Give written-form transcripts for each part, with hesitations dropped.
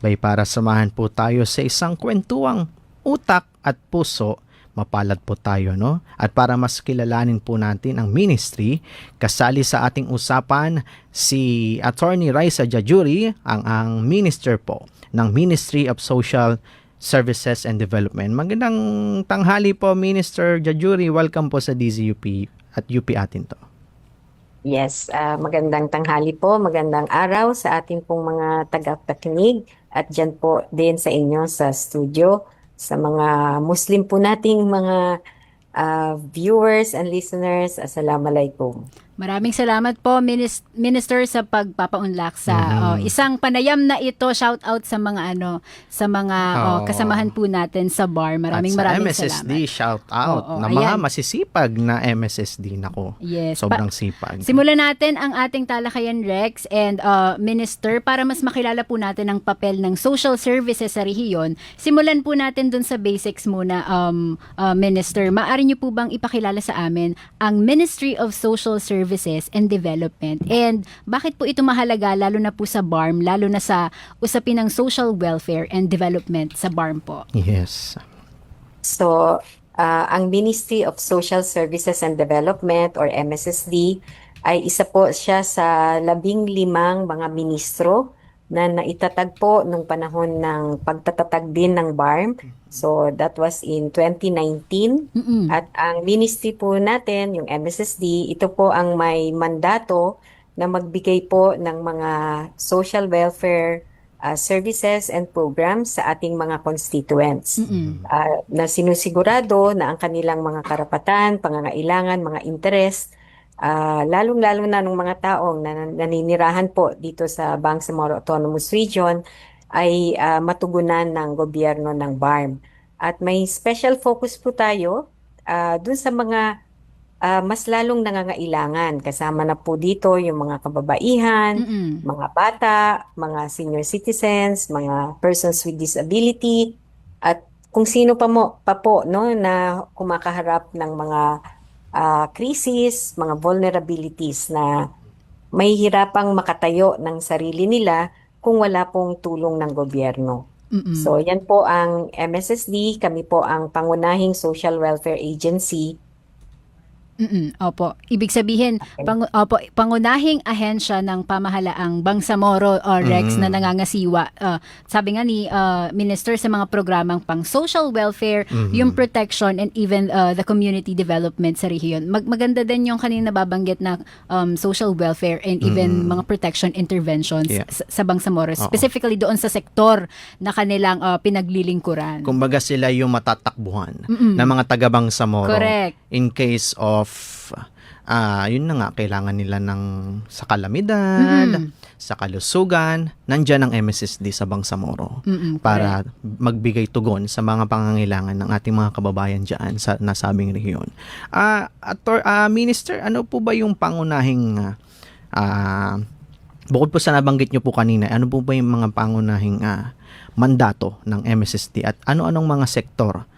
Bay para samahan po tayo sa isang kwentuang utak at puso, mapalad po tayo, no? At para mas kilalanin po natin ang ministry, kasali sa ating usapan si Attorney Raisa Jajuri, ang minister po ng Ministry of Social Services and Development. Magandang tanghali po, Minister Jajuri. Welcome po sa DZUP at UP atin to. Yes, magandang tanghali po, magandang araw sa ating pong mga tagapakinig at dyan po din sa inyo sa studio, sa mga Muslim po nating mga viewers and listeners. Assalamualaikum. Maraming salamat po, Minister, sa pagpapaunlak sa isang panayam na ito. Shout out sa mga kasamahan po natin sa bar. Maraming MSSD, salamat. shout out na mga masisipag na MSSD nako. Yes, sobrang sipag. Simulan natin ang ating talakayan, Rex and Minister, para mas makilala po natin ang papel ng social services sa rehiyon. Simulan po natin dun sa basics muna, Minister. Maaari niyo po bang ipakilala sa amin ang Ministry of Social Services and Development, and bakit po ito mahalaga lalo na po sa BARM, lalo na sa usapin ng social welfare and development sa BARM po? Yes. So, ang Ministry of Social Services and Development or MSSD ay isa po siya sa 15 mga ministro na naitatag po nung panahon ng pagtatatag din ng BARM. So that was in 2019. At ang ministry po natin, yung MSSD, ito po ang may mandato na magbigay po ng mga social welfare services and programs sa ating mga constituents. Na sinusigurado na ang kanilang mga karapatan, pangangailangan, mga interest, lalong-lalo na ng mga taong naninirahan po dito sa Bangsamoro Autonomous Region ay matugunan ng gobyerno ng BARM. At may special focus po tayo dun sa mga mas lalong nangangailangan. Kasama na po dito yung mga kababaihan, mga bata, mga senior citizens, mga persons with disability, at kung sino pa po no, na kumakaharap ng mga krisis, mga vulnerabilities na may hirapang makatayo ng sarili nila kung wala pong tulong ng gobyerno. So yan po ang MSSD, kami po ang pangunahing social welfare agency. Opo. Ibig sabihin, pangunahing ahensya ng pamahalaang Bangsamoro o Rex na nangangasiwa. Sabi nga ni Minister sa mga programang pang social welfare, yung protection and even the community development sa rehiyon. Maganda din yung kanina nababanggit na social welfare and even mga protection interventions sa Bangsamoro. Specifically doon sa sektor na kanilang pinaglilingkuran. Kumbaga sila yung matatakbuhan ng mga taga Bangsamoro. Correct. In case of yun na nga, kailangan nila ng sa kalamidad, sa kalusugan, nandyan ang MSSD sa Bangsamoro para magbigay tugon sa mga pangangailangan ng ating mga kababayan dyan sa nasabing rehiyon. Minister, ano po ba yung pangunahing bukod po sa nabanggit nyo po kanina, ano po ba yung mga pangunahing mandato ng MSSD at ano-anong mga sektor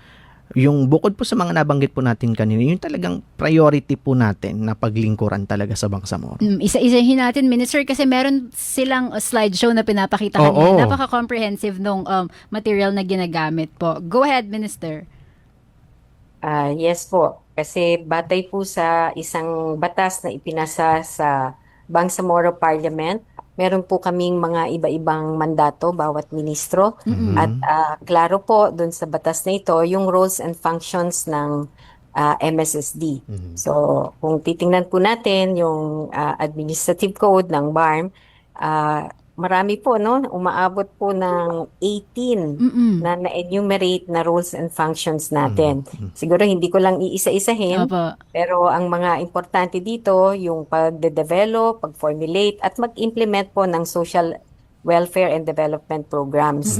yung bukod po sa mga nabanggit po natin kanina, yung talagang priority po natin na paglingkuran talaga sa Bangsamoro? Isa-isahin natin, Minister, kasi meron silang slideshow na pinapakita kanina. Napaka-comprehensive nung material na ginagamit po. Go ahead, Minister. Yes po, kasi batay po sa isang batas na ipinasa sa Bangsamoro Parliament, meron po kaming mga iba-ibang mandato bawat ministro at klaro po dun sa batas na ito yung roles and functions ng MSSD. So kung titingnan po natin yung administrative code ng BARM, marami po, no, umaabot po ng 18 na-enumerate na roles and functions natin. Siguro hindi ko lang iisa-isahin, pero ang mga importante dito, yung pag-develop, pag-formulate, at mag-implement po ng social welfare and development programs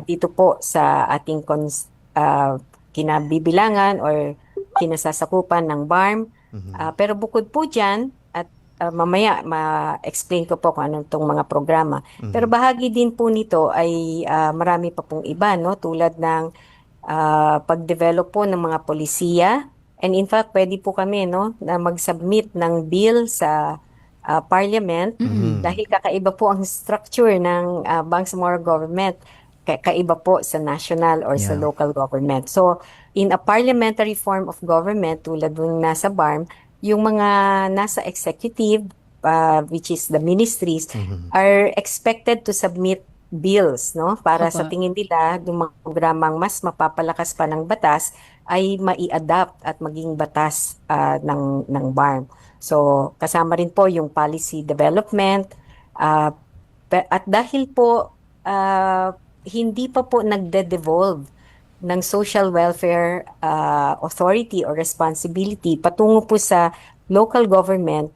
dito po sa ating kinabibilangan or kinasasakupan ng BARM. Pero bukod po dyan, mamaya ma-explain ko po kung anong itong mga programa. Pero bahagi din po nito ay marami pa pong iba, no? Tulad ng pag-develop po ng mga polisiya. And in fact, pwede po kami, no, na mag-submit ng bill sa parliament dahil kakaiba po ang structure ng Bangsamoro government. Kaiba po sa national or sa Yeah. local government. So, in a parliamentary form of government, tulad ng nasa BARM, yung mga nasa executive, which is the ministries, are expected to submit bills, no? Para sa Opo. tingin nila, yung mga programang mas mapapalakas pa ng batas ay mai-adapt at maging batas ng BARM. So, kasama rin po yung policy development. At dahil po hindi pa po nagde-devolve ng social welfare authority or responsibility patungo po sa local government,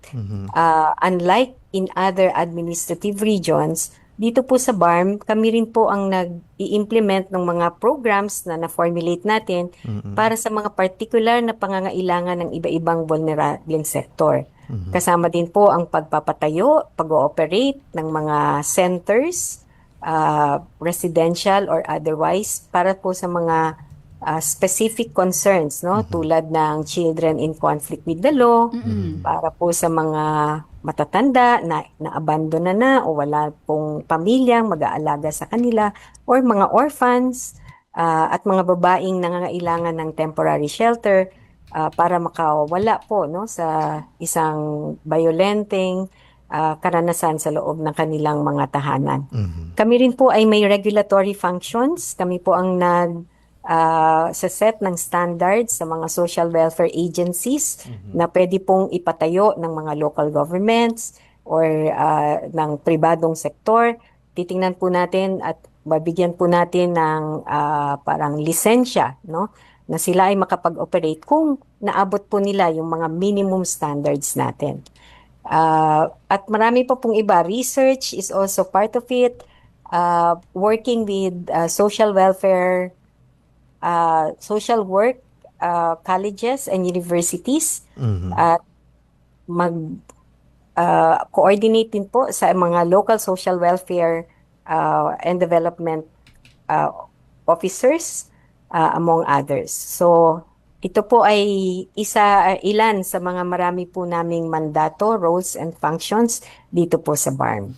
unlike in other administrative regions, dito po sa BARM, kami rin po ang nag-i-implement ng mga programs na na-formulate natin para sa mga particular na pangangailangan ng iba-ibang vulnerable sector. Kasama din po ang pagpapatayo, pag-ooperate ng mga centers, residential or otherwise, para po sa mga specific concerns, no? Tulad ng children in conflict with the law, para po sa mga matatanda na naabandona na o wala pong pamilyang mag-aalaga sa kanila, or mga orphans, at mga babaeng nangangailangan ng temporary shelter para makawala po, no, sa isang violenteng karanasan sa loob ng kanilang mga tahanan. Kami rin po ay may regulatory functions. Kami po ang sa set ng standards sa mga social welfare agencies na pwede pong ipatayo ng mga local governments or ng pribadong sektor. Titingnan po natin at babigyan po natin ng parang lisensya, no, na sila ay makapag-operate kung naabot po nila yung mga minimum standards natin. At marami pa pong iba. Research is also part of it. Working with social welfare, social work, colleges and universities. At coordinate din po sa mga local social welfare and development officers, among others. So, ito po ay ilan sa mga marami po naming mandato, roles and functions dito po sa BARM.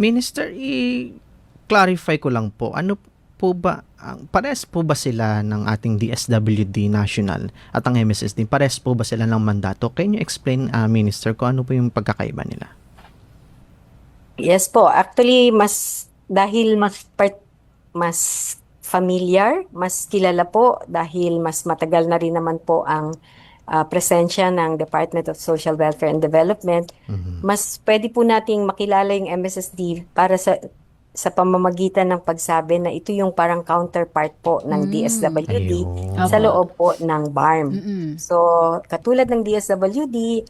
Minister, i-clarify ko lang po, ano po ba, parehas po ba sila ng ating DSWD National at ang MSSD? Parehas po ba sila ng mandato? Can you explain, Minister, kung ano po yung pagkakaiba nila? Yes po, actually dahil mas familiar, mas kilala po dahil mas matagal na rin naman po ang presensya ng Department of Social Welfare and Development, mas pwede po nating makilala yung MSSD para sa pamamagitan ng pagsabi na ito yung parang counterpart po ng DSWD Ayun. sa loob po ng BARM. So, katulad ng DSWD,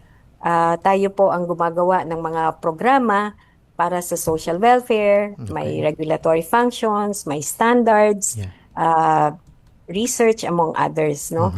tayo po ang gumagawa ng mga programa para sa social welfare, may regulatory functions, may standards, research, among others, no?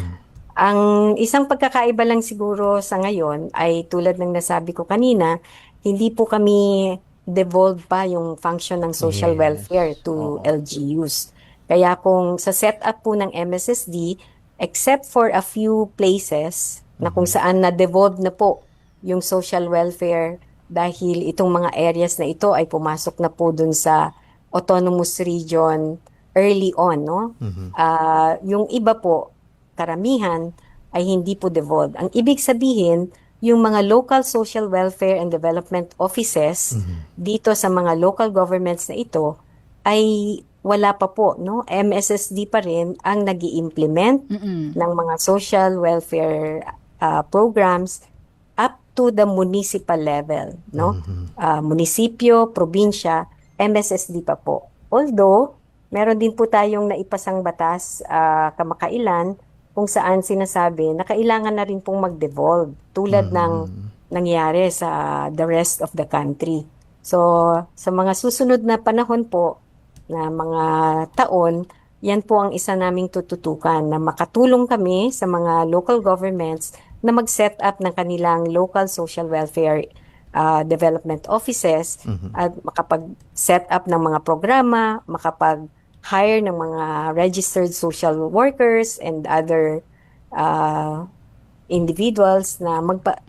Ang isang pagkakaiba lang siguro sa ngayon ay tulad ng nasabi ko kanina, hindi po kami devolve pa yung function ng social welfare to LGUs. Kaya kung sa setup po ng MSSD, except for a few places na kung saan na-devolve na po yung social welfare dahil itong mga areas na ito ay pumasok na po dun sa autonomous region early on, no? Yung iba po, karamihan, ay hindi po devolved. Ang ibig sabihin, yung mga local social welfare and development offices dito sa mga local governments na ito ay wala pa po, no? MSSD pa rin ang nag-i-implement ng mga social welfare programs up to the municipal level, no? Munisipyo, probinsya, MSSD pa po. Although, meron din po tayong naipasang batas kamakailan kung saan sinasabi na kailangan na rin pong mag-devolve tulad ng nangyari sa the rest of the country. So, sa mga susunod na panahon po, na mga taon, yan po ang isa naming tututukan na makatulong kami sa mga local governments na mag-set up ng kanilang local social welfare development offices at makapag-set up ng mga programa, makapag-hire ng mga registered social workers and other individuals na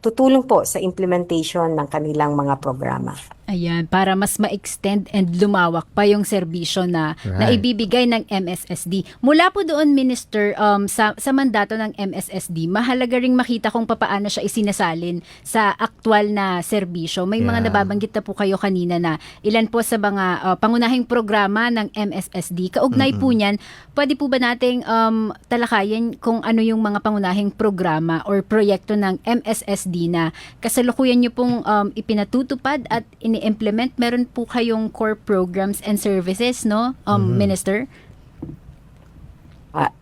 tutulong po sa implementation ng kanilang mga programa. Ayan, para mas ma-extend and lumawak pa yung serbisyo na Right. ibibigay ng MSSD. Mula po doon, Minister, sa mandato ng MSSD, mahalaga ring makita kung papaano siya isinasalin sa aktwal na serbisyo. May mga Yeah. nababanggit na po kayo kanina na ilan po sa mga pangunahing programa ng MSSD. Kaugnay po niyan, pwede po ba nating talakayin kung ano yung mga pangunahing programa or proyekto ng MSSD na kasalukuyan niyo pong ipinatutupad at ini-implement? Meron po kayong core programs and services, no, Minister?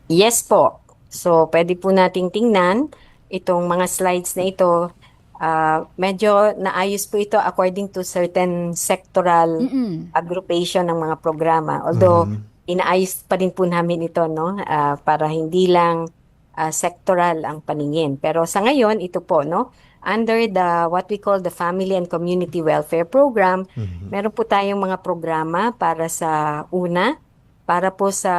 Yes po. So, pwede po nating tingnan itong mga slides na ito. Medyo naayos po ito according to certain sectoral aggregation ng mga programa. Although, inaayos pa rin po namin ito, no? Para hindi lang sectoral ang paningin. Pero sa ngayon, ito po, no? Under what we call the Family and Community Welfare Program, meron po tayong mga programa para sa para po sa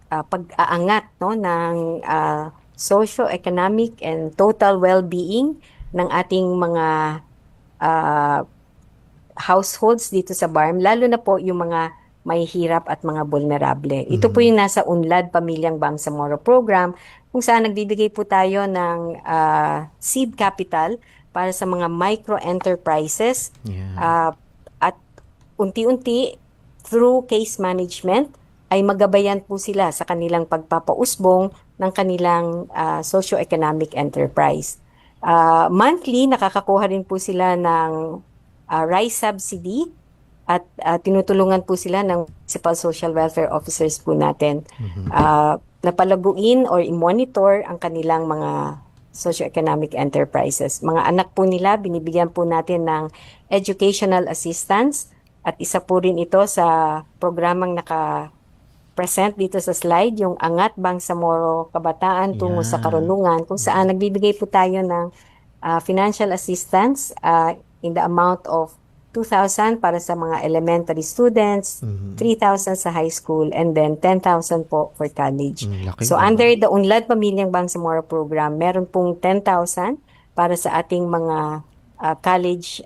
pag-aangat, no, ng socio-economic and total well-being ng ating mga households dito sa BARM, lalo na po yung mga may hirap at mga vulnerable. Ito po yung nasa Unlad Pamilyang Bangsamoro Program, kung saan nagbibigay po tayo ng seed capital para sa mga micro-enterprises at unti-unti through case management ay magabayan po sila sa kanilang pagpapausbong ng kanilang socio-economic enterprise. Monthly, nakakakuha rin po sila ng rice subsidy at tinutulungan po sila ng Municipal Social Welfare Officers po natin na palaguin or i-monitor ang kanilang mga socio-economic enterprises. Mga anak po nila, binibigyan po natin ng educational assistance at isa po rin ito sa programang present dito sa slide, yung Angat Bangsamoro Kabataan Tungo sa Karunungan, kung saan nagbibigay po tayo ng financial assistance in the amount of 2,000 para sa mga elementary students, 3,000 sa high school, and then 10,000 po for college. So under the Unlad Pamilyang Bangsamoro Program, meron pong 10,000 para sa ating mga college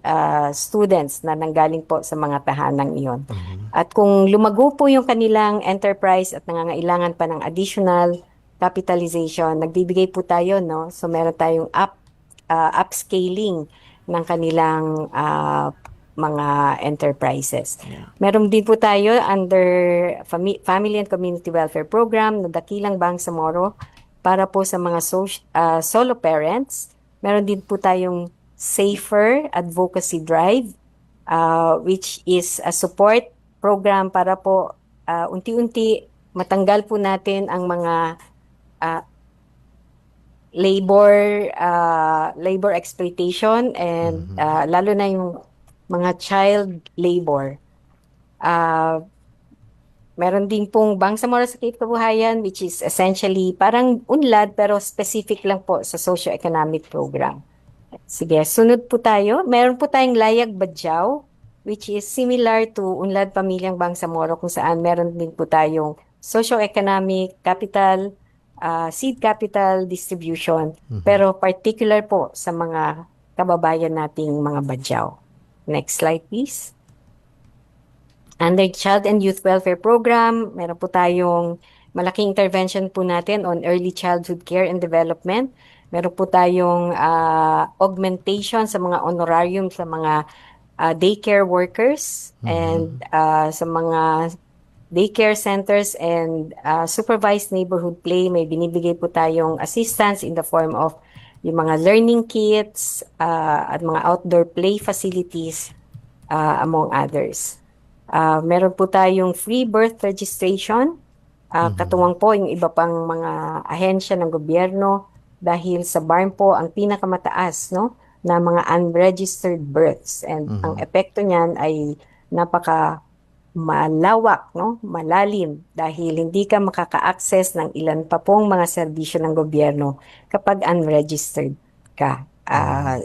students na nanggaling po sa mga tahanang iyon. At kung lumago po yung kanilang enterprise at nangangailangan pa ng additional capitalization, nagbibigay po tayo, no? So meron tayong upscaling ng kanilang mga enterprises. Meron din po tayo under Family and Community Welfare Program na Dakilang Bangsamoro para po sa mga solo parents. Meron din po tayong Safer Advocacy Drive, which is a support program para po unti-unti matanggal po natin ang mga labor exploitation and lalo na yung mga child labor. Meron din pong Bangsamoro Sakit Kabuhayan, which is essentially parang unlad pero specific lang po sa socio-economic program. Sige, sunod po tayo. Meron po tayong Layag Badyaw, which is similar to Unlad Pamilyang Bangsamoro, kung saan meron din po tayong socio-economic capital, seed capital distribution, pero particular po sa mga kababayan nating mga Badyaw. Next slide, please. Under Child and Youth Welfare Program, meron po tayong malaking intervention po natin on early childhood care and development. Meron po tayong augmentation sa mga honorarium sa mga daycare workers and sa mga daycare centers and supervised neighborhood play. May binibigay po tayong assistance in the form of yung mga learning kits at mga outdoor play facilities among others. Meron po tayong free birth registration. Katuwang po yung iba pang mga ahensya ng gobyerno dahil sa BARM po ang pinakamataas, no, na mga unregistered births. And ang epekto niyan ay napaka malawak, no, malalim dahil hindi ka makaka-access ng ilan pa pong mga serbisyo ng gobyerno kapag unregistered ka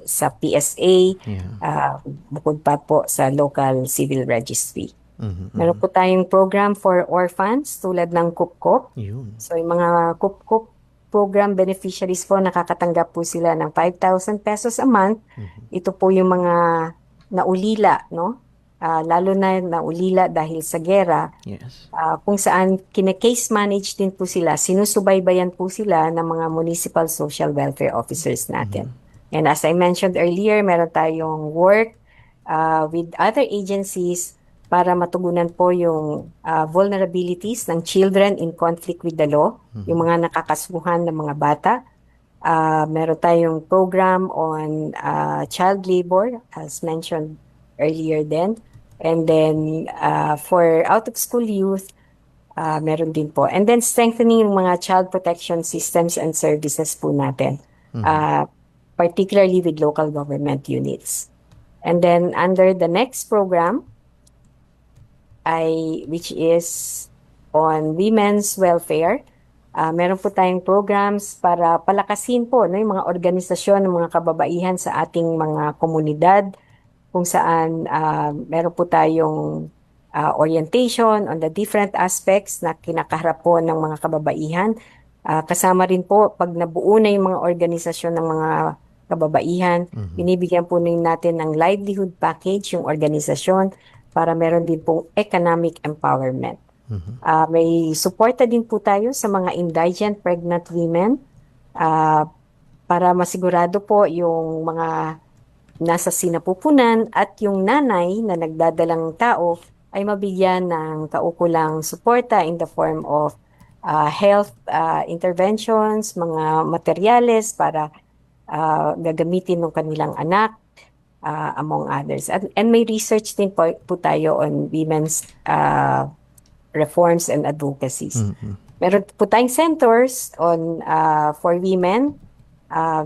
sa PSA, bukod pa po sa local civil registry. Meron po tayong program for orphans tulad ng KUPKOP. So yung mga KUPKOP program beneficiaries po, nakakatanggap po sila ng 5,000 pesos a month. Ito po yung mga naulila, no? Lalo na naulila dahil sa gera, Yes. kung saan kine-case manage din po sila, sinusubaybayan po sila ng mga municipal social welfare officers natin. And as I mentioned earlier, meron tayong work with other agencies para matugunan po yung vulnerabilities ng children in conflict with the law, yung mga nakakasuhan ng mga bata. Meron tayong program on child labor, as mentioned earlier then. And then for out-of-school youth, meron din po. And then strengthening yung mga child protection systems and services po natin, particularly with local government units. And then under the next program, which is on women's welfare, meron po tayong programs para palakasin po, no, yung mga organisasyon ng mga kababaihan sa ating mga komunidad, kung saan meron po tayong orientation on the different aspects na kinakaharap po ng mga kababaihan. Kasama rin po, pag nabuo na yung mga organisasyon ng mga kababaihan, binibigyan po natin ng livelihood package yung organisasyon para meron din pong economic empowerment. May suporta din po tayo sa mga indigent pregnant women para masigurado po yung mga nasa sinapupunan at yung nanay na nagdadalang tao ay mabigyan ng kaukulang suporta in the form of health interventions, mga materyales para gagamitin ng kanilang anak, among others. And may research din po tayo on women's reforms and advocacies. Meron po tayong centers on for women,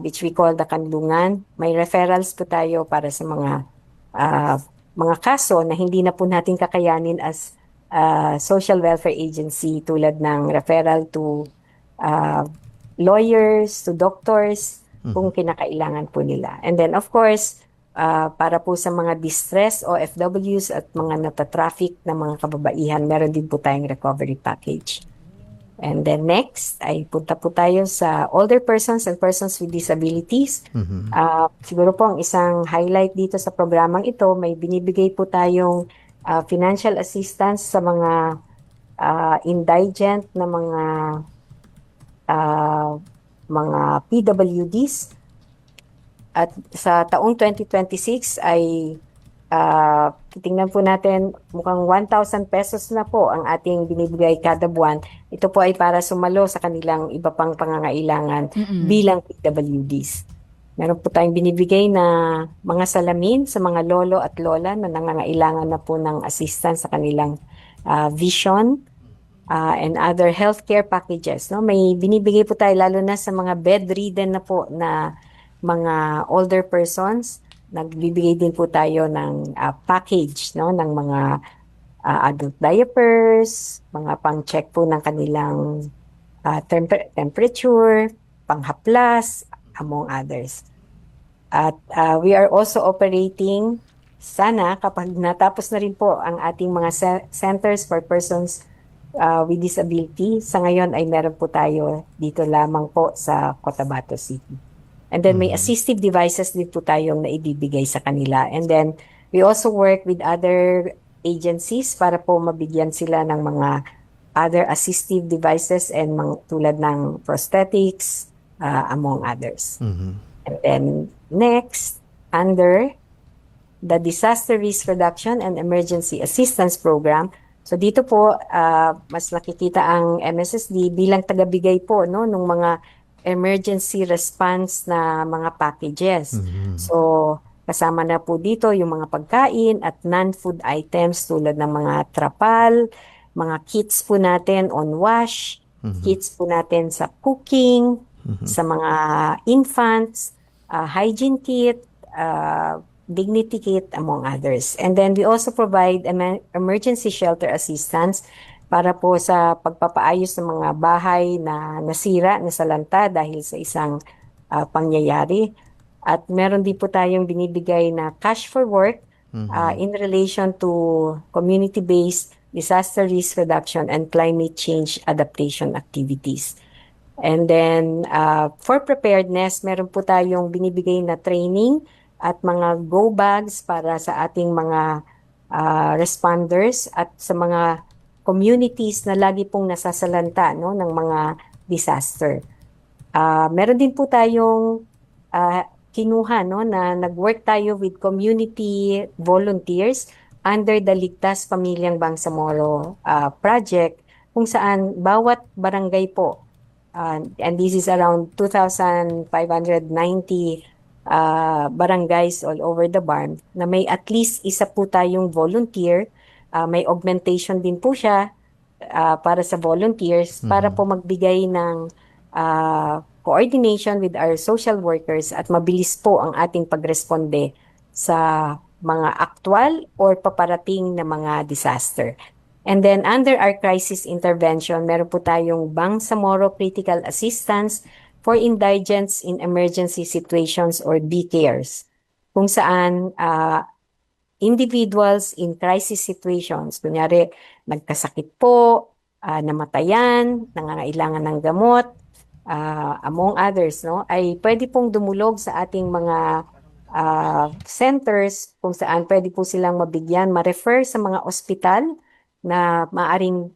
which we call the Kanlungan. May referrals po tayo para sa mga kaso na hindi na po natin kakayanin as social welfare agency, tulad ng referral to lawyers, to doctors, kung kinakailangan po nila. And then of course, para po sa mga distress OFWs at mga natatraffic na mga kababaihan, meron din po tayong recovery package. And then next, ay punta po tayo sa older persons and persons with disabilities. Siguro po ang isang highlight dito sa programang ito, may binibigay po tayong financial assistance sa mga indigent na mga PWDs. At sa taong 2026 ay titingnan po natin, mukhang 1,000 pesos na po ang ating binibigay kada buwan. Ito po ay para sumalo sa kanilang iba pang pangangailangan bilang PWDs. Meron po tayong binibigay na mga salamin sa mga lolo at lola na nangangailangan na po ng assistance sa kanilang vision and other healthcare packages. No? May binibigay po tayo lalo na sa mga bedridden na po na mga older persons. Nagbibigay din po tayo ng package, no, ng mga adult diapers, mga pang-check po ng kanilang temperature, panghaplas, among others. At we are also operating, sana kapag natapos na rin po ang ating mga centers for persons with disability, sa ngayon ay meron po tayo dito lamang po sa Cotabato City. And then may assistive devices din po tayong naibibigay sa kanila. And then we also work with other agencies para po mabigyan sila ng mga other assistive devices and tulad ng prosthetics, among others. And then next, under the Disaster Risk Reduction and Emergency Assistance Program, so dito po mas nakikita ang MSSD bilang tagabigay po, no, ng mga emergency response na mga packages. So, kasama na po dito yung mga pagkain at non-food items tulad ng mga trapal, mga kits po natin on wash, kits po natin sa cooking, sa mga infants, hygiene kit, dignity kit, among others. And then we also provide emergency shelter assistance para po sa pagpapaayos ng mga bahay na nasira, nasalanta dahil sa isang pangyayari. At meron din po tayong binibigay na cash for work in relation to community-based disaster risk reduction and climate change adaptation activities. And then, for preparedness, meron po tayong binibigay na training at mga go bags para sa ating mga responders at sa mga communities na lagi pong nasasalanta, no, ng mga disaster. Meron din po tayong kinuha, no, na nag-work tayo with community volunteers under the Ligtas Pamilyang Bangsamoro project, kung saan bawat barangay po, and this is around 2,590 barangays all over the BARM, na may at least isa po tayong volunteer. May augmentation din po siya para sa volunteers para po magbigay ng coordination with our social workers at mabilis po ang ating pagresponde sa mga aktwal or paparating na mga disaster. And then under our crisis intervention, meron po tayong Bangsamoro Critical Assistance for Indigents in Emergency Situations or BCARES, kung saan individuals in crisis situations, kunyari nagkasakit po, namatayan, nangangailangan ng gamot, among others, no, ay pwede pong dumulog sa ating mga centers kung saan pwede po silang mabigyan, ma-refer sa mga ospital na maaring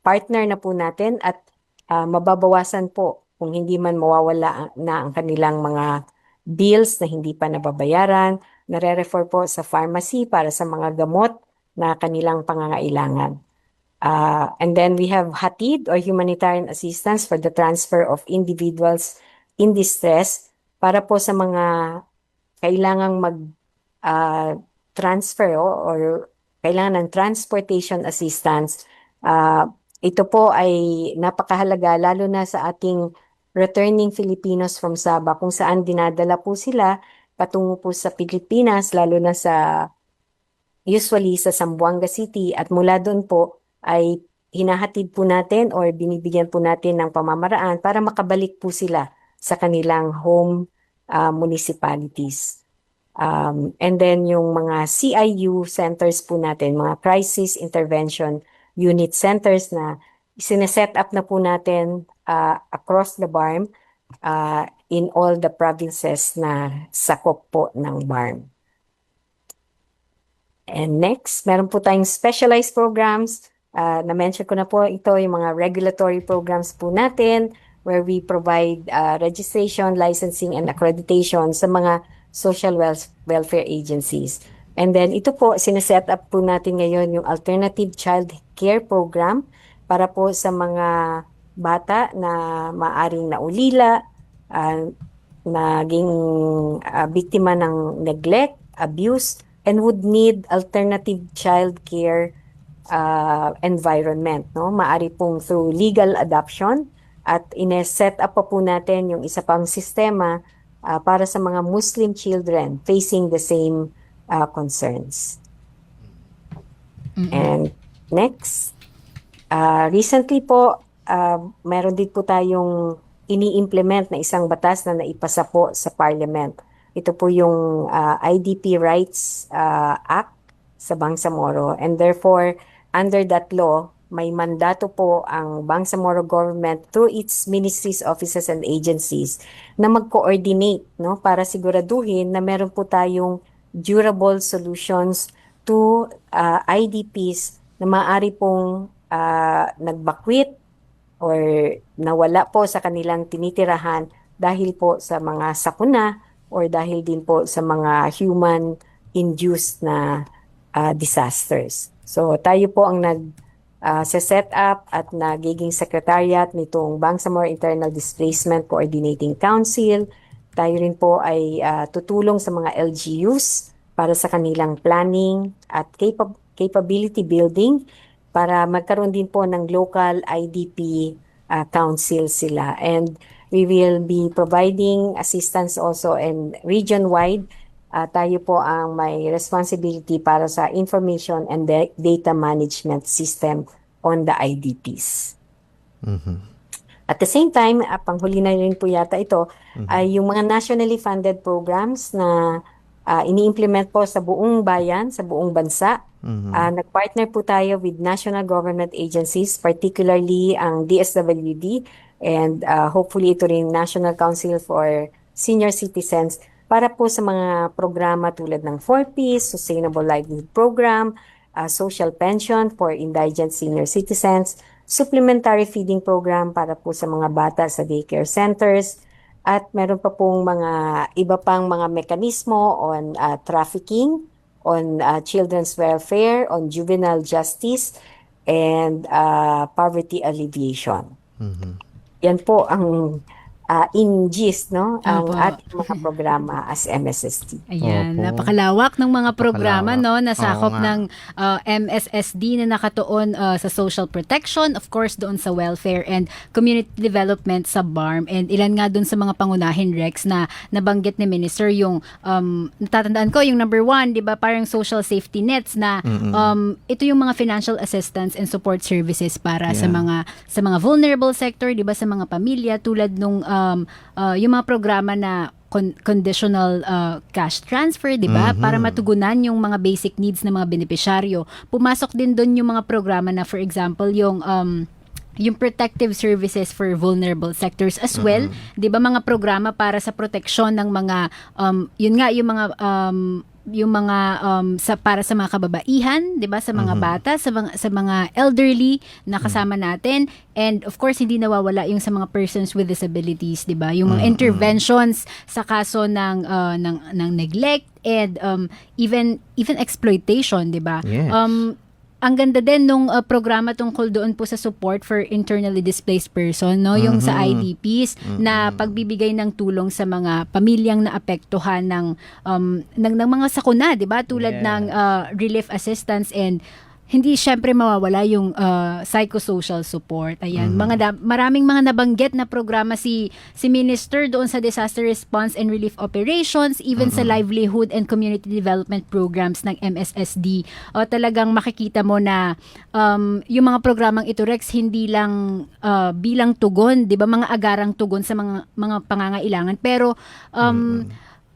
partner na po natin at mababawasan po kung hindi man mawawala na ang kanilang mga bills na hindi pa nababayaran. Nare-refer po sa pharmacy para sa mga gamot na kanilang pangangailangan. And then we have HATID or Humanitarian Assistance for the transfer of individuals in distress para po sa mga kailangang mag-transfer or kailangan ng transportation assistance. Ito po ay napakahalaga lalo na sa ating returning Filipinos from Sabah, kung saan dinadala po sila patungo po sa Pilipinas, lalo na usually sa Zamboanga City, at mula doon po ay hinahatid po natin or binibigyan po natin ng pamamaraan para makabalik po sila sa kanilang home municipalities. And then yung mga CIU centers po natin, mga Crisis Intervention Unit Centers na sineset up na po natin across the BARM in all the provinces na sakop po ng BARM. And next, meron po tayong specialized programs. Na-mention ko na po ito, yung mga regulatory programs po natin where we provide registration, licensing, and accreditation sa mga social welfare agencies. And then ito po, sineset up po natin ngayon yung Alternative Child Care Program para po sa mga bata na maaring naulila, naging biktima ng neglect, abuse, and would need alternative child care environment. No? Maari pong through legal adoption at ine-set up pa po natin yung isa pang sistema para sa mga Muslim children facing the same concerns. And next, recently po, meron din po tayong ini-implement na isang batas na naipasa po sa Parliament. Ito po yung IDP Rights Act sa Bangsamoro, and therefore, under that law, may mandato po ang Bangsamoro government through its ministries, offices, and agencies na mag-coordinate, no, para siguraduhin na meron po tayong durable solutions to IDPs na maaari pong nagbakwit or nawala po sa kanilang tinitirahan dahil po sa mga sakuna or dahil din po sa mga human-induced na disasters. So tayo po ang set up at nagiging secretariat nitong Bangsamoro Internal Displacement Coordinating Council. Tayo rin po ay tutulong sa mga LGUs para sa kanilang planning at capability building para magkaroon din po ng local IDP council sila. And we will be providing assistance also and region-wide. Tayo po ang may responsibility para sa information and data management system on the IDPs. At the same time, panghuli na rin po yata ito, ay yung mga nationally funded programs na ini-implement po sa buong bayan, sa buong bansa, Nag-partner po tayo with national government agencies, particularly ang DSWD and hopefully ito rin National Council for Senior Citizens para po sa mga programa tulad ng 4Ps, Sustainable Livelihood Program, Social Pension for Indigent Senior Citizens, Supplementary Feeding Program para po sa mga bata sa daycare centers, at meron pa pong mga iba pang mga mekanismo on trafficking, on children's welfare, on juvenile justice, and poverty alleviation. Yan po ang in gist, no? Ang Opo. ating mga programa as MSSD. Ayan, Opo. napakalawak ng mga programa, no, nasakop Oo nga. ng MSSD na nakatuon sa social protection, of course doon sa welfare and community development sa BARM, and ilan nga doon sa mga pangunahin, Rex, na nabanggit ni Minister, yung natatandaan ko yung number 1, di ba, parang social safety nets na ito yung mga financial assistance and support services para sa mga vulnerable sector, di ba, sa mga pamilya, tulad nung yung mga programa na conditional cash transfer, di ba? Para matugunan yung mga basic needs ng mga benepisyaryo. Pumasok din doon yung mga programa na, for example, yung protective services for vulnerable sectors as well, 'di ba, mga programa para sa proteksyon ng mga para sa mga kababaihan, 'di ba, sa mga bata, sa mga elderly na kasama natin, and of course hindi nawawala yung sa mga persons with disabilities, 'di ba? Yung mga interventions sa kaso ng neglect and even exploitation, 'di ba? Yes. Ang ganda din nung programa tungkol doon po sa support for internally displaced person, no, yung sa IDPs na pagbibigay ng tulong sa mga pamilyang naapektuhan ng mga sakuna, 'di ba? Tulad ng relief assistance, and hindi syempre mawawala yung psychosocial support. Ayan, maraming mga nabanggit na programa si Minister doon sa disaster response and relief operations, even sa livelihood and community development programs ng MSSD. O talagang makikita mo na yung mga programang ito, Rex, hindi lang bilang tugon, 'di ba, mga agarang tugon sa mga pangangailangan, pero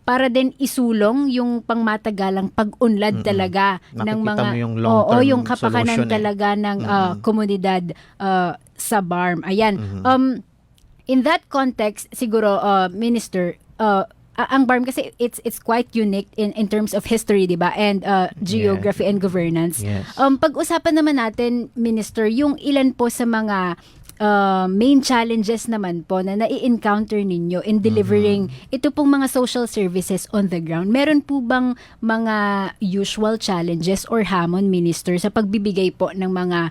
para din isulong yung pangmatagalang pag-unlad talaga ng Nakikita mga mo yung long-term yung kapakanan solution, talaga ng komunidad sa BARM. Ayan. In that context, siguro, Minister, ang BARM kasi it's quite unique in terms of history, 'di ba? And geography and governance. Yes. Pag-usapan naman natin, Minister, yung ilan po sa mga main challenges naman po na nai-encounter ninyo in delivering ito pong mga social services on the ground. Meron po bang mga usual challenges or hamon, Minister, sa pagbibigay po ng mga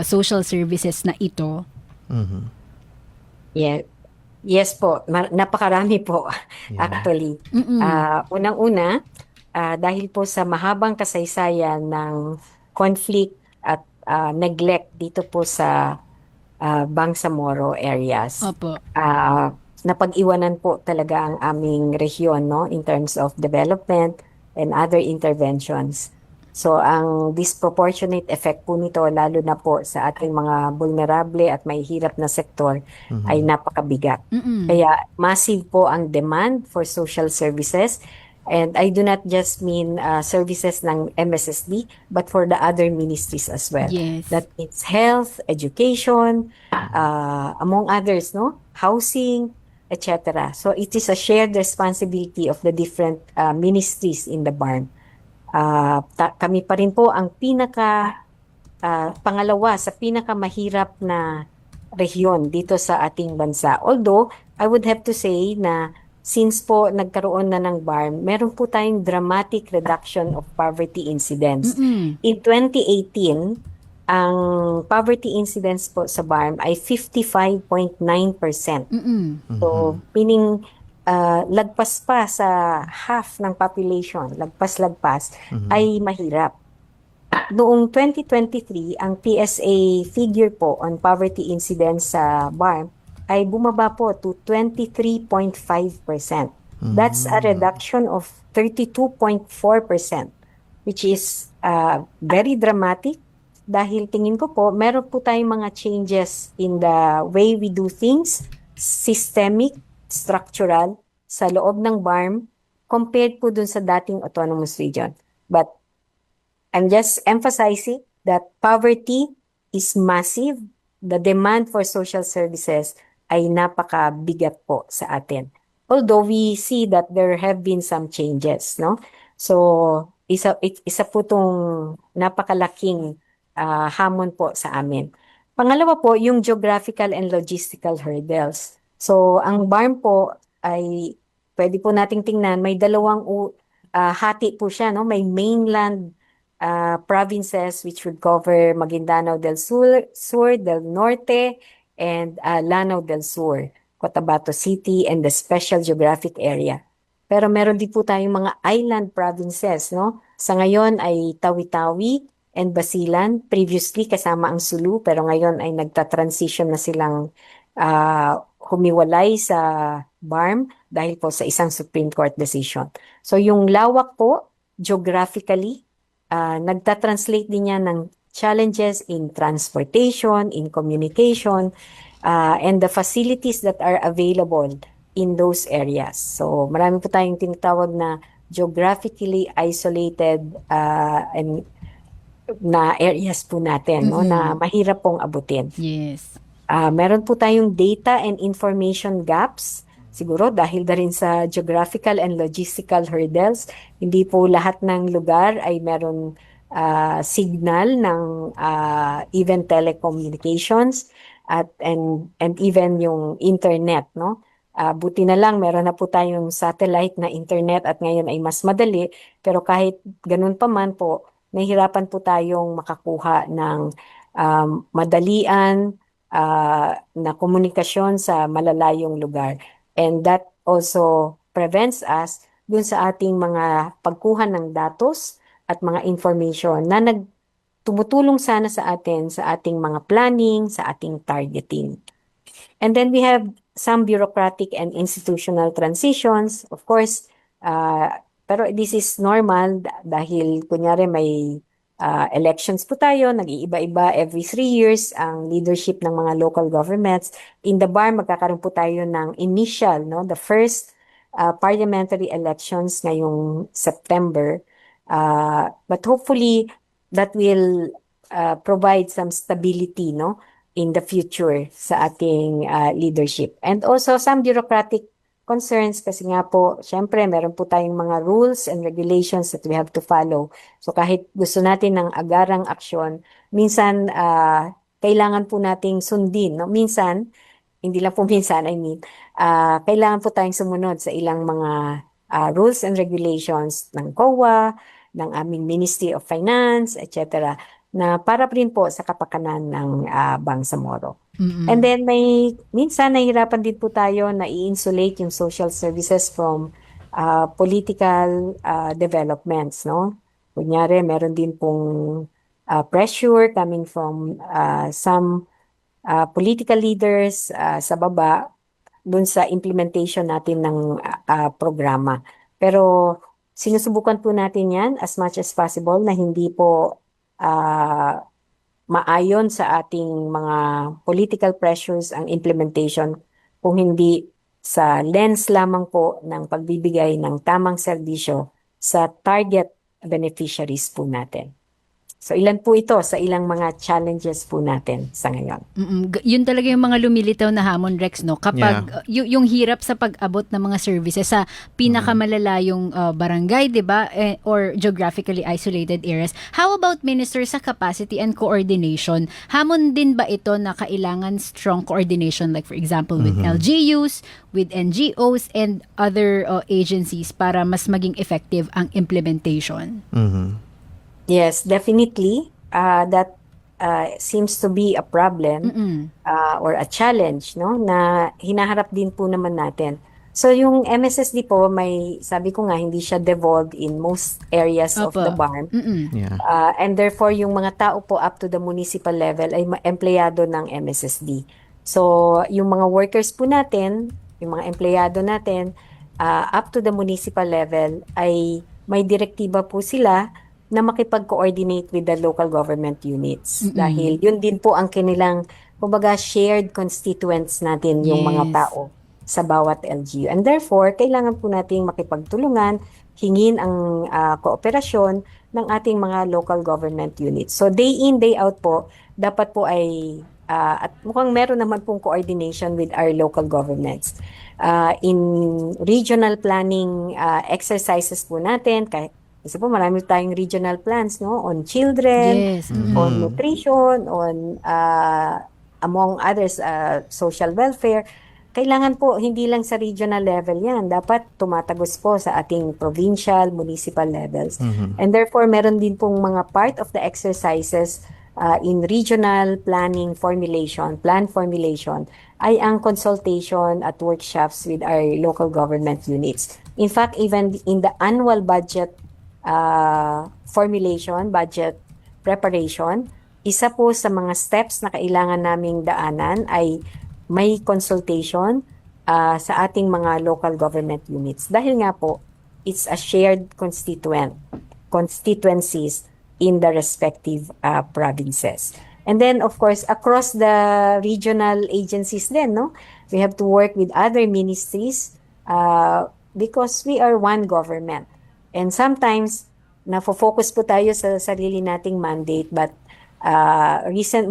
social services na ito? Yeah. Yes po, napakarami po actually. Unang-una, dahil po sa mahabang kasaysayan ng conflict at neglect dito po sa Bangsamoro areas. Opo. Napag-iwanan po talaga ang aming rehiyon, no, in terms of development and other interventions. So ang disproportionate effect po nito, lalo na po sa ating mga vulnerable at may hirap na sektor, ay napakabigat. Kaya massive po ang demand for social services. And I do not just mean services ng MSSD, but for the other ministries as well. Yes. That means health, education, among others, no, housing, etc. So it is a shared responsibility of the different ministries in the BARM. Kami pa rin po ang pangalawa sa pinakamahirap na rehiyon dito sa ating bansa. Although I would have to say na since po nagkaroon na ng BARM, meron po tayong dramatic reduction of poverty incidence. In 2018, ang poverty incidence po sa BARM ay 55.9%. So, meaning lagpas pa sa half ng population, lagpas ay mahirap. Noong 2023, ang PSA figure po on poverty incidence sa BARM ay bumaba po to 23.5%. That's a reduction of 32.4%, which is very dramatic dahil tingin ko po, meron po tayong mga changes in the way we do things, systemic, structural, sa loob ng BARM compared po dun sa dating autonomous region. But I'm just emphasizing that poverty is massive. The demand for social services ay napakabigat po sa atin. Although we see that there have been some changes, no? So, isa po itong napakalaking hamon po sa amin. Pangalawa po, yung geographical and logistical hurdles. So, ang BARM po ay pwede po nating tingnan, may dalawang hati po siya, no? May mainland provinces which would cover Maguindanao del Sur, del Norte, and Lanao del Sur, Cotabato City, and the Special Geographic Area. Pero meron din po tayong mga island provinces, no? Sa ngayon ay Tawi-Tawi and Basilan, previously kasama ang Sulu, pero ngayon ay nagta-transition na silang humiwalay sa BARM dahil po sa isang Supreme Court decision. So yung lawak po, geographically, nagta-translate din yan ng challenges in transportation, in communication, and the facilities that are available in those areas. So marami po tayong tinatawag na geographically isolated and na areas po natin, no, na mahirap pong abutin. Yes. Meron po tayong data and information gaps. Siguro dahil na rin sa geographical and logistical hurdles, hindi po lahat ng lugar ay meron signal ng even telecommunications and even yung internet, no? Buti na lang meron na po tayong satellite na internet at ngayon ay mas madali, pero kahit ganun pa man po, nahihirapan po tayong makakuha ng madalian na komunikasyon sa malalayong lugar. And that also prevents us dun sa ating mga pagkuha ng datos at mga information na tumutulong sana sa atin sa ating mga planning, sa ating targeting. And then we have some bureaucratic and institutional transitions, of course, pero this is normal dahil kunyari may elections po tayo, nag-iiba-iba every 3 years ang leadership ng mga local governments. In the BARM, magkakaroon po tayo ng initial, no, the first parliamentary elections ngayong September. But hopefully, that will provide some stability, no, in the future sa ating leadership. And also some bureaucratic concerns kasi nga po, syempre, meron po tayong mga rules and regulations that we have to follow. So kahit gusto natin ng agarang aksyon, minsan kailangan po nating sundin. No? Minsan, hindi lang po minsan, kailangan po tayong sumunod sa ilang mga rules and regulations ng COA, ng aming Ministry of Finance, etc., na para rin po sa kapakanan ng Bangsamoro. And then minsan nahihirapan din po tayo na i-insulate yung social services from political developments, no? Kunyari, meron din pong pressure coming from some political leaders sa baba dun sa implementation natin ng programa. Pero sinusubukan po natin yan as much as possible na hindi po maayon sa ating mga political pressures ang implementation kung hindi sa lens lamang po ng pagbibigay ng tamang serbisyo sa target beneficiaries po natin. So ilan po ito sa ilang mga challenges po natin sa ngayon. Yun talaga yung mga lumilitaw na hamon, Rex, no? Kapag yung hirap sa pag-abot ng mga services sa pinakamalalayong barangay, 'di ba? Or geographically isolated areas. How about, Minister, sa capacity and coordination? Hamon din ba ito na kailangan strong coordination, like for example with LGUs, with NGOs and other agencies para mas maging effective ang implementation? Yes, definitely. That seems to be a problem or a challenge, no, na hinaharap din po naman natin. So yung MSSD po, sabi ko nga, hindi siya devolved in most areas of the BARM. And therefore, yung mga tao po up to the municipal level ay empleyado ng MSSD. So yung mga workers po natin, yung mga empleyado natin, up to the municipal level ay may direktiba po sila na makipag-coordinate with the local government units. Dahil yun din po ang kanilang, kumbaga, shared constituents natin, yung mga tao sa bawat LGU. And therefore, kailangan po nating makipagtulungan, hingin ang kooperasyon ng ating mga local government units. So day in, day out po, dapat po ay at mukhang meron naman pong coordination with our local governments. In regional planning exercises po natin, kasi po marami tayong regional plans, no, on children, Yes. on nutrition, on among others, social welfare. Kailangan po hindi lang sa regional level yan, dapat tumatagos po sa ating provincial, municipal levels. And therefore, meron din pong mga part of the exercises in regional planning formulation, plan formulation, ay ang consultation at workshops with our local government units. In fact, even in the annual budget formulation, budget preparation, isa po sa mga steps na kailangan naming daanan ay may consultation sa ating mga local government units. Dahil nga po, it's a shared constituencies in the respective provinces. And then, of course, across the regional agencies then, no, we have to work with other ministries because we are one government. And sometimes, nafo-focus po tayo sa sarili nating mandate, but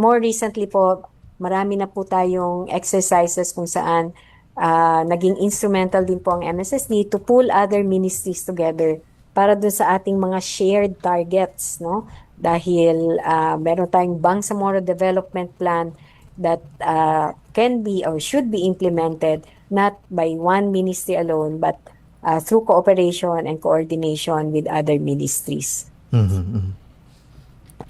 more recently po, marami na po tayong exercises kung saan naging instrumental din po ang MSSD to pull other ministries together para dun sa ating mga shared targets, no? Dahil meron tayong Bangsamoro Development Plan that can be or should be implemented not by one ministry alone but through cooperation and coordination with other ministries.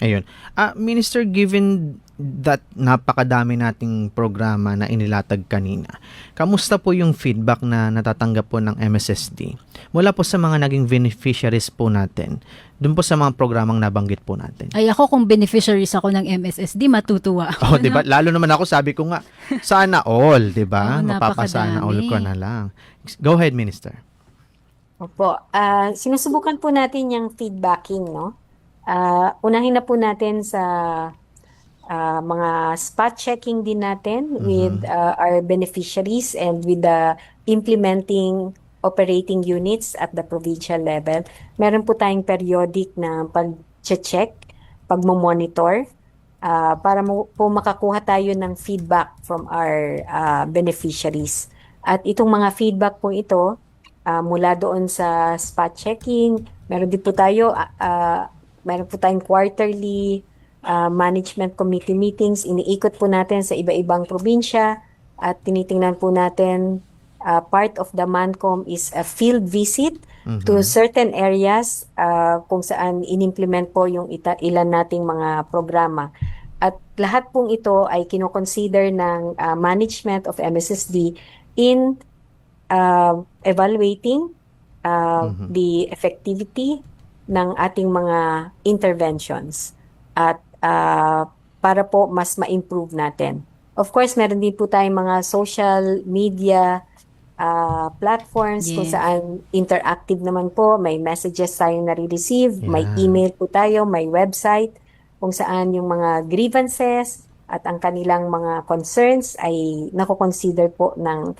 Ayun. Minister, given that napakadami nating programa na inilatag kanina, kamusta po yung feedback na natatanggap po ng MSSD mula po sa mga naging beneficiaries po natin dun po sa mga programang nabanggit po natin? Ay, ako kung beneficiaries ako ng MSSD, matutuwa ako. Oh, 'di ba? Lalo naman ako, sabi ko nga, sana all, 'di ba? Mapapasana all napakadami. ko na lang. Go ahead, Minister. Opo. Sinusubukan po natin yung feedbacking, no? Unahin na po natin sa mga spot checking din natin with our beneficiaries and with the implementing operating units at the provincial level. Meron po tayong periodic na pag-check, pag-monitor para po makakuha tayo ng feedback from our beneficiaries. At itong mga feedback po ito, mula doon sa spot checking, meron din po tayo, meron po tayong quarterly management committee meetings. Iniikot po natin sa iba-ibang probinsya at tinitingnan po natin, part of the MANCOM is a field visit to certain areas kung saan inimplement po yung ilan nating mga programa. At lahat pong ito ay kinoconsider ng management of MSSD in evaluating the effectivity ng ating mga interventions at para po mas ma-improve natin. Of course, meron din po tayong mga social media platforms kung Yes. saan interactive naman po, may messages tayong nare-receive, may Yeah. email po tayo, may website kung saan yung mga grievances at ang kanilang mga concerns ay nako-consider po ng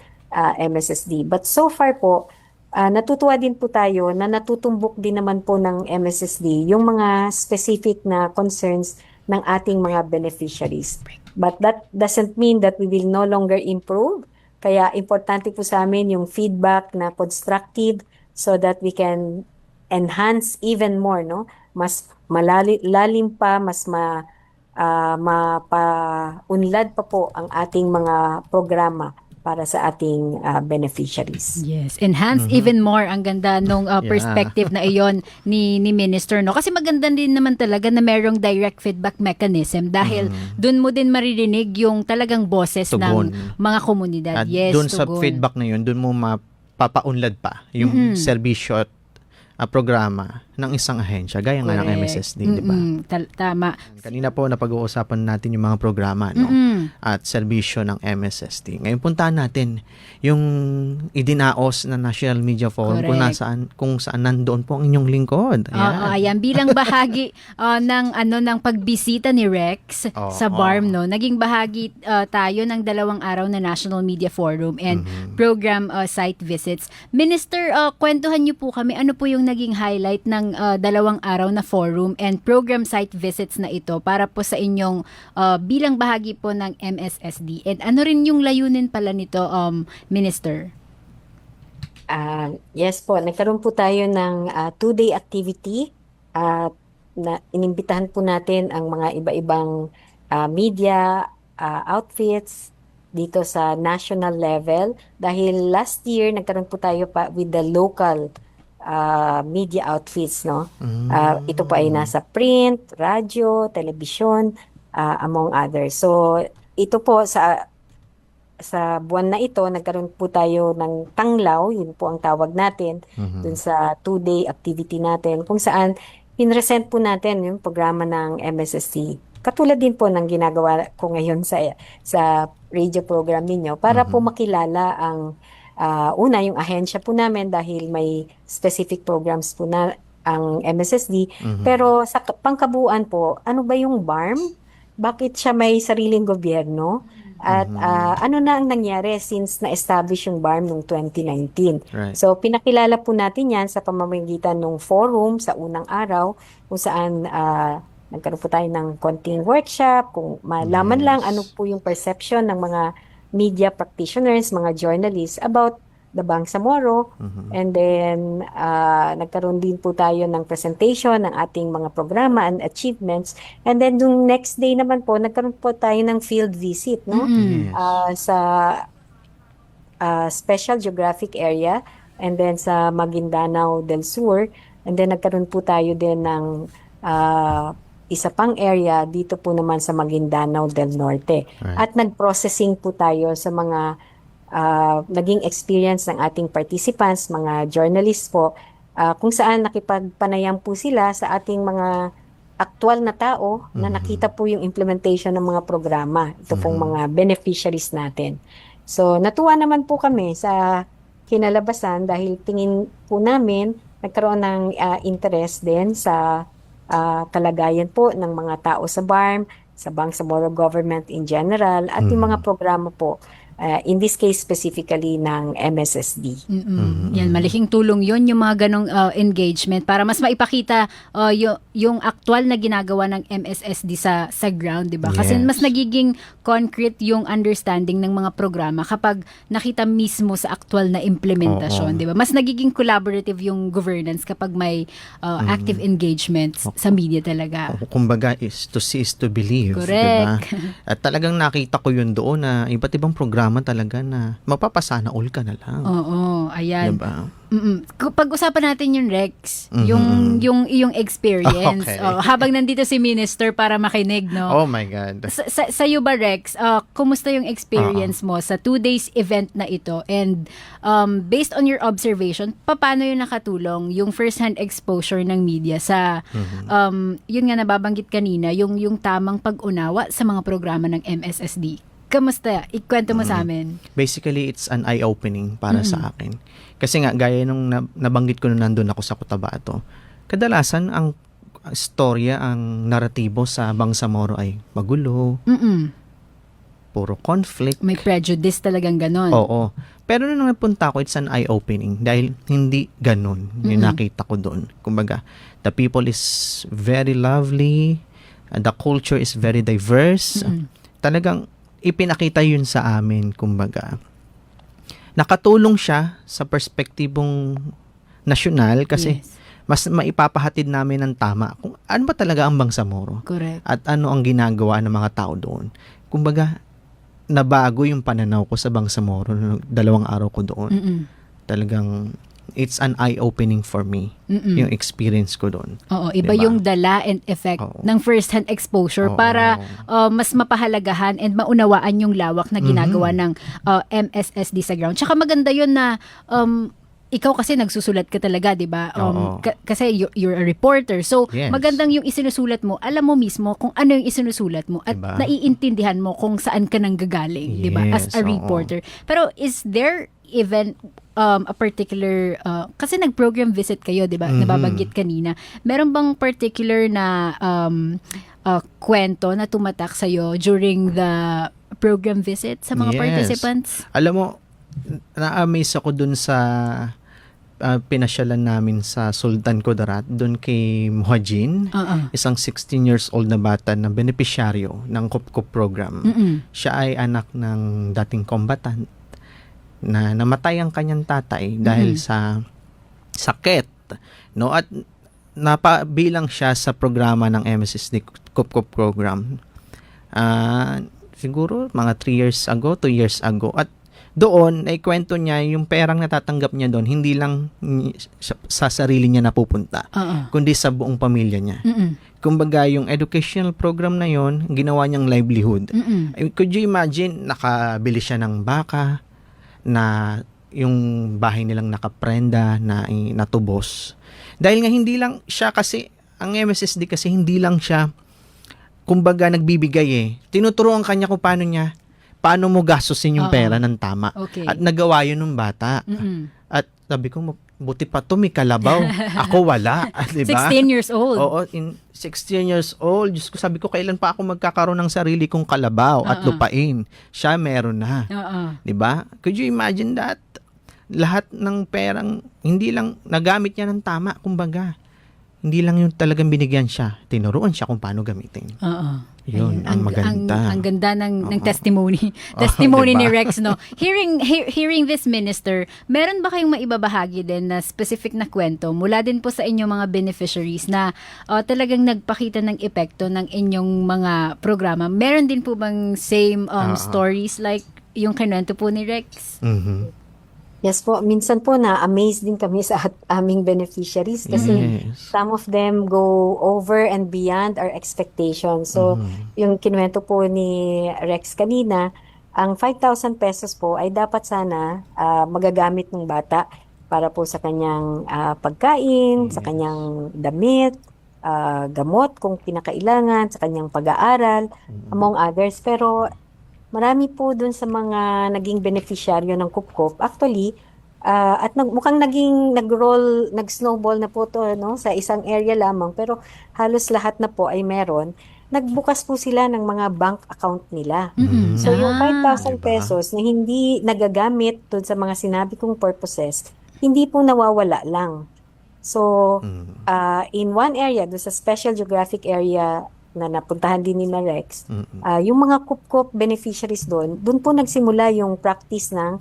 MSSD. But so far po, natutuwa din po tayo na natutumbok din naman po ng MSSD yung mga specific na concerns ng ating mga beneficiaries. But that doesn't mean that we will no longer improve. Kaya importante po sa amin yung feedback na constructive so that we can enhance even more, no? Mas lalim pa, mas mapaunlad pa po ang ating mga programa para sa ating beneficiaries. Yes, enhance even more. Ang ganda nung perspective na iyon ni Minister, no? Kasi maganda din naman talaga na merong direct feedback mechanism dahil dun mo din maririnig yung talagang boses Tugon. ng mga komunidad. At Yes, doon sa tugon. feedback na yun, doon mo mapapaunlad pa yung serbisyo at programa ng isang ahensya, gaya nga ng Correct. MSSD, di ba? Tama. Kanina po napag-uusapan natin yung mga programa, no? At serbisyo ng MSSD. Ngayon puntahan natin yung idinaos na National Media Forum Correct. kung saan nandoon po ang inyong lingkod. Ayan, bilang bahagi ng pagbisita ni Rex sa BARM, no. Naging bahagi tayo ng 2 araw na National Media Forum and program site visits. Minister, kwentuhan niyo po kami, ano po yung ang naging highlight ng 2 araw na forum and program site visits na ito para po sa inyong bilang bahagi po ng MSSD? And ano rin yung layunin pala nito, Minister? Yes po, nagkaroon po tayo ng 2-day activity at na inimbitahan po natin ang mga iba-ibang media outfits dito sa national level dahil last year nagkaroon po tayo pa with the local media outfits, no? Ito po ay nasa print, radyo, television, among others. So ito po sa buwan na ito, nagkaroon po tayo ng tanglaw, yun po ang tawag natin, dun sa 2-day activity natin, kung saan pinresent po natin yung programa ng MSSD. Katulad din po ng ginagawa ko ngayon sa radio program ninyo para po makilala ang una, yung ahensya po namin dahil may specific programs po na ang MSSD. Pero sa pangkabuuan po, ano ba yung BARM? Bakit siya may sariling gobyerno? At ano na ang nangyari since na-establish yung BARM noong 2019. Right. So pinakilala po natin yan sa pamamagitan ng forum sa unang araw kung saan nagkaroon po tayo ng konting workshop, kung malaman lang ano po yung perception ng mga media practitioners, mga journalists about the Bangsamoro. And then nagkaroon din po tayo ng presentation ng ating mga programa and achievements. And then yung next day naman po, nagkaroon po tayo ng field visit, no? Sa Special Geographic Area and then sa Maguindanao del Sur. And then nagkaroon po tayo din ng isa pang area dito po naman sa Maguindanao del Norte. Right. At nag-processing po tayo sa mga naging experience ng ating participants, mga journalists po, kung saan nakipagpanayam po sila sa ating mga aktual na tao na nakita po yung implementation ng mga programa. Ito pong mga beneficiaries natin. So natuwa naman po kami sa kinalabasan dahil tingin po namin nagkaroon ng interest din sa kalagayan po ng mga tao sa BARM, sa Bangsamoro government in general, at yung mga programa po, in this case specifically ng MSSD. Yan, malaking tulong yun, yung mga ganong engagement para mas maipakita yung aktual na ginagawa ng MSSD sa ground, di ba? Kasi Yes. mas nagiging concrete yung understanding ng mga programa kapag nakita mismo sa aktual na implementasyon, di ba? Mas nagiging collaborative yung governance kapag may active engagement sa media talaga. Kumbaga, is to see is to believe. Correct. Diba? At talagang nakita ko yun doon na iba't ibang programa talaga na mapapasana all ka na lang. Oo, ayan. Diba? Pag-usapan natin yung Rex, yung iyong experience. Okay. Habang nandito si Minister para makinig, no? Oh my God. Sa'yo ba, Rex, kumusta yung experience mo sa 2 days event na ito? And based on your observation, paano yung nakatulong yung first-hand exposure ng media sa, yun nga nababanggit kanina, yung tamang pag-unawa sa mga programa ng MSSD? Kamusta? Ikwento mo sa amin. Basically, it's an eye-opening para sa akin. Kasi nga, gaya nung nabanggit ko na nandun ako sa Cotabato, kadalasan ang storya, ang naratibo sa Bangsamoro ay magulo, puro conflict. May prejudice talagang ganon. Oo. Pero nung napunta ko, it's an eye-opening dahil hindi ganun yung nakita ko doon. Kumbaga, the people is very lovely, the culture is very diverse. Talagang ipinakita yun sa amin, kumbaga. Nakatulong siya sa perspektibong nasyonal kasi mas maipapahatid namin ng tama kung ano ba talaga ang Bangsamoro. Correct. At ano ang ginagawa ng mga tao doon. Kumbaga, nabago yung pananaw ko sa Bangsamoro nung 2 araw ko doon. Talagang it's an eye-opening for me, yung experience ko doon. Oo, iba Diba? yung dala and effect ng first-hand exposure Oo. para mas mapahalagahan and maunawaan yung lawak na ginagawa ng MSSD sa ground. Tsaka maganda yun na ikaw kasi nagsusulat ka talaga, di ba? Oo. Kasi you're a reporter. So, Yes. magandang yung isinusulat mo, alam mo mismo kung ano yung isinusulat mo at Diba? naiintindihan mo kung saan ka nang gagaling, di ba? As Yes, a oo. reporter. Pero is there even a particular, kasi nag-program visit kayo, di ba? Nababanggit kanina. Meron bang particular na kwento na tumatak sa'yo during the program visit sa mga Yes. participants? Alam mo, na-amaze ako dun sa pinasyalan namin sa Sultan Kudarat, doon kay Muhajin, isang 16 years old na bata na benepisyaryo ng KUPKUP program. Siya ay anak ng dating combatant na namatay ang kanyang tatay dahil sa sakit, no? At napabilang siya sa programa ng MSSD KUPKUP program. Siguro mga 3 years ago, 2 years ago. At doon ay kwento niya yung perang natatanggap niya doon hindi lang sa sarili niya napupunta, kundi sa buong pamilya niya. Kumbaga yung educational program na yon ginawa niyang livelihood. Could you imagine, nakabili siya ng baka na yung bahay nilang nakaprenda na natubos. Dahil nga hindi lang siya kasi, ang MSSD kasi hindi lang siya kumbaga nagbibigay tinuturuan kanya kung paano mo gastusin yung pera ng tama. Okay. At nagawa yun ng bata. At sabi ko, buti pa to may kalabaw. Ako wala. Diba? 16 years old. Oo, 16 years old. Diyos ko, sabi ko, kailan pa ako magkakaroon ng sarili kong kalabaw at lupain? Siya meron na. Diba? Could you imagine that? Lahat ng perang, hindi lang nagamit niya ng tama, kumbaga. Hindi lang yung talagang binigyan siya. Tinuruan siya kung paano gamitin. Yun, ang maganda. Ang ganda ng testimony. Testimony diba? ni Rex, no? Hearing this, Minister, meron ba kayong maibabahagi din na specific na kwento mula din po sa inyong mga beneficiaries na talagang nagpakita ng epekto ng inyong mga programa? Meron din po bang same stories like yung kinwento po ni Rex? Yes po, minsan po na-amaze din kami sa aming beneficiaries kasi some of them go over and beyond our expectations. So, yung kinuwento po ni Rex kanina, ang 5,000 pesos po ay dapat sana magagamit ng bata para po sa kanyang pagkain, sa kanyang damit, gamot kung pinakailangan, sa kanyang pag-aaral, among others. Pero marami po dun sa mga naging beneficiaryo ng KUPKUP. Actually, at mukhang nag-snowball na po to, no, sa isang area lamang. Pero halos lahat na po ay meron. Nagbukas po sila ng mga bank account nila. So yung 5,000 pesos na hindi nagagamit dun sa mga sinabi kong purposes, hindi po nawawala lang. So, in one area, dun sa special geographic area na napuntahan din ni Rex, yung mga KUPKUP beneficiaries doon po nagsimula yung practice ng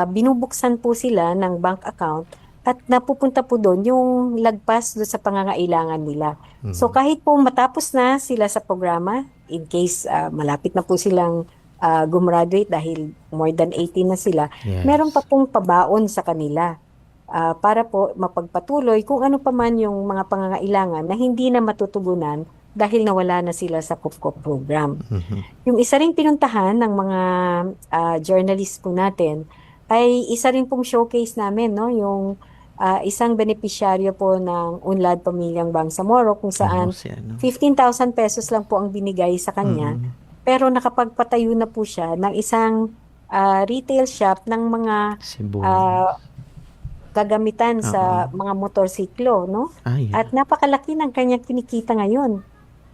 binubuksan po sila ng bank account at napupunta po doon yung lagpas doon sa pangangailangan nila. So kahit po matapos na sila sa programa, in case malapit na po silang gumraduate dahil more than 18 na sila, meron pa pong pabaon sa kanila para po mapagpatuloy kung ano pa man yung mga pangangailangan na hindi na matutugunan dahil nawala na sila sa KUPKUP program. Yung isa ring pinuntahan ng mga journalists po natin ay isa rin pong showcase namin, no? Yung isang benepisyaryo po ng Unlad Pamilyang Bangsamoro kung saan 15,000 pesos lang po ang binigay sa kanya. Pero nakapagpatayo na po siya ng isang retail shop ng mga gagamitan sa mga motorsiklo, no? At napakalaki ng kanyang kinikita ngayon.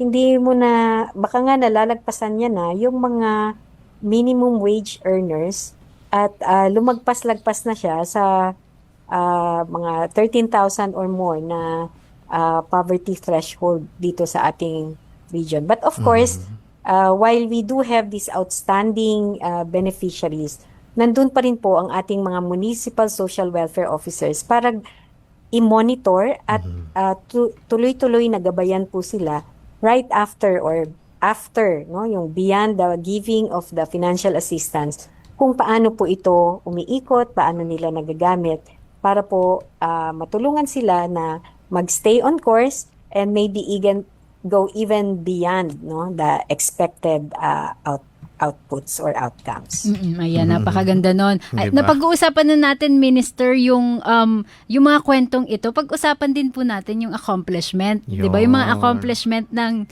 Hindi mo na, baka nga nalalagpasan niya na yung mga minimum wage earners at lumagpas-lagpas na siya sa mga 13,000 or more na poverty threshold dito sa ating region. But of course, while we do have these outstanding beneficiaries, nandun pa rin po ang ating mga municipal social welfare officers para i-monitor at tuloy-tuloy na gabayan po sila right after or after, no, yung beyond the giving of the financial assistance, kung paano po ito umiikot, paano nila nagagamit para po matulungan sila na magstay on course and maybe go even beyond, no, the expected outputs or outcomes. Ayan, napakaganda nun. Ay, Diba? napag-uusapan na natin, Minister, yung mga kwentong ito. Pag-usapan din po natin yung accomplishment. Diba? Yung mga accomplishment ng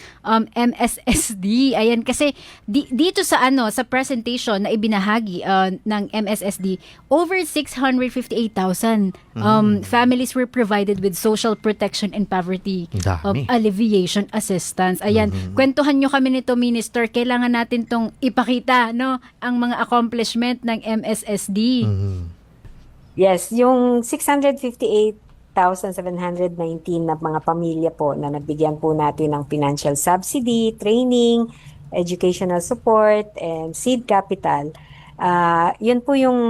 MSSD. Ayan, kasi dito sa presentation na ibinahagi ng MSSD, over 658,000 families were provided with social protection and poverty Dami. alleviation assistance. Ayan, kwentuhan nyo kami nito, Minister. Kailangan natin tong ipakita, no, ang mga accomplishment ng MSSD. Yes, yung 658,719 na mga pamilya po na nabigyan po natin ng financial subsidy, training, educational support, and seed capital. Yun po yung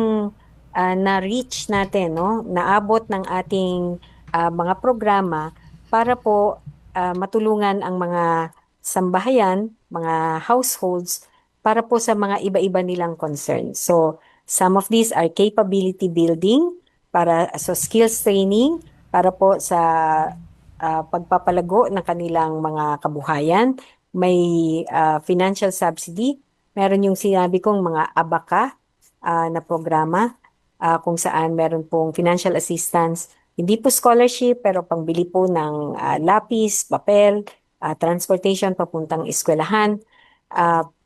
na-reach natin, no? Naabot ng ating mga programa para po matulungan ang mga sambahayan, mga households, para po sa mga iba-iba nilang concerns. So, some of these are capability building, para sa skills training, para po sa pagpapalago ng kanilang mga kabuhayan. May financial subsidy. Meron yung sinabi kong mga abaka na programa kung saan meron pong financial assistance. Hindi po scholarship pero pangbili po ng lapis, papel, transportation papuntang eskwelahan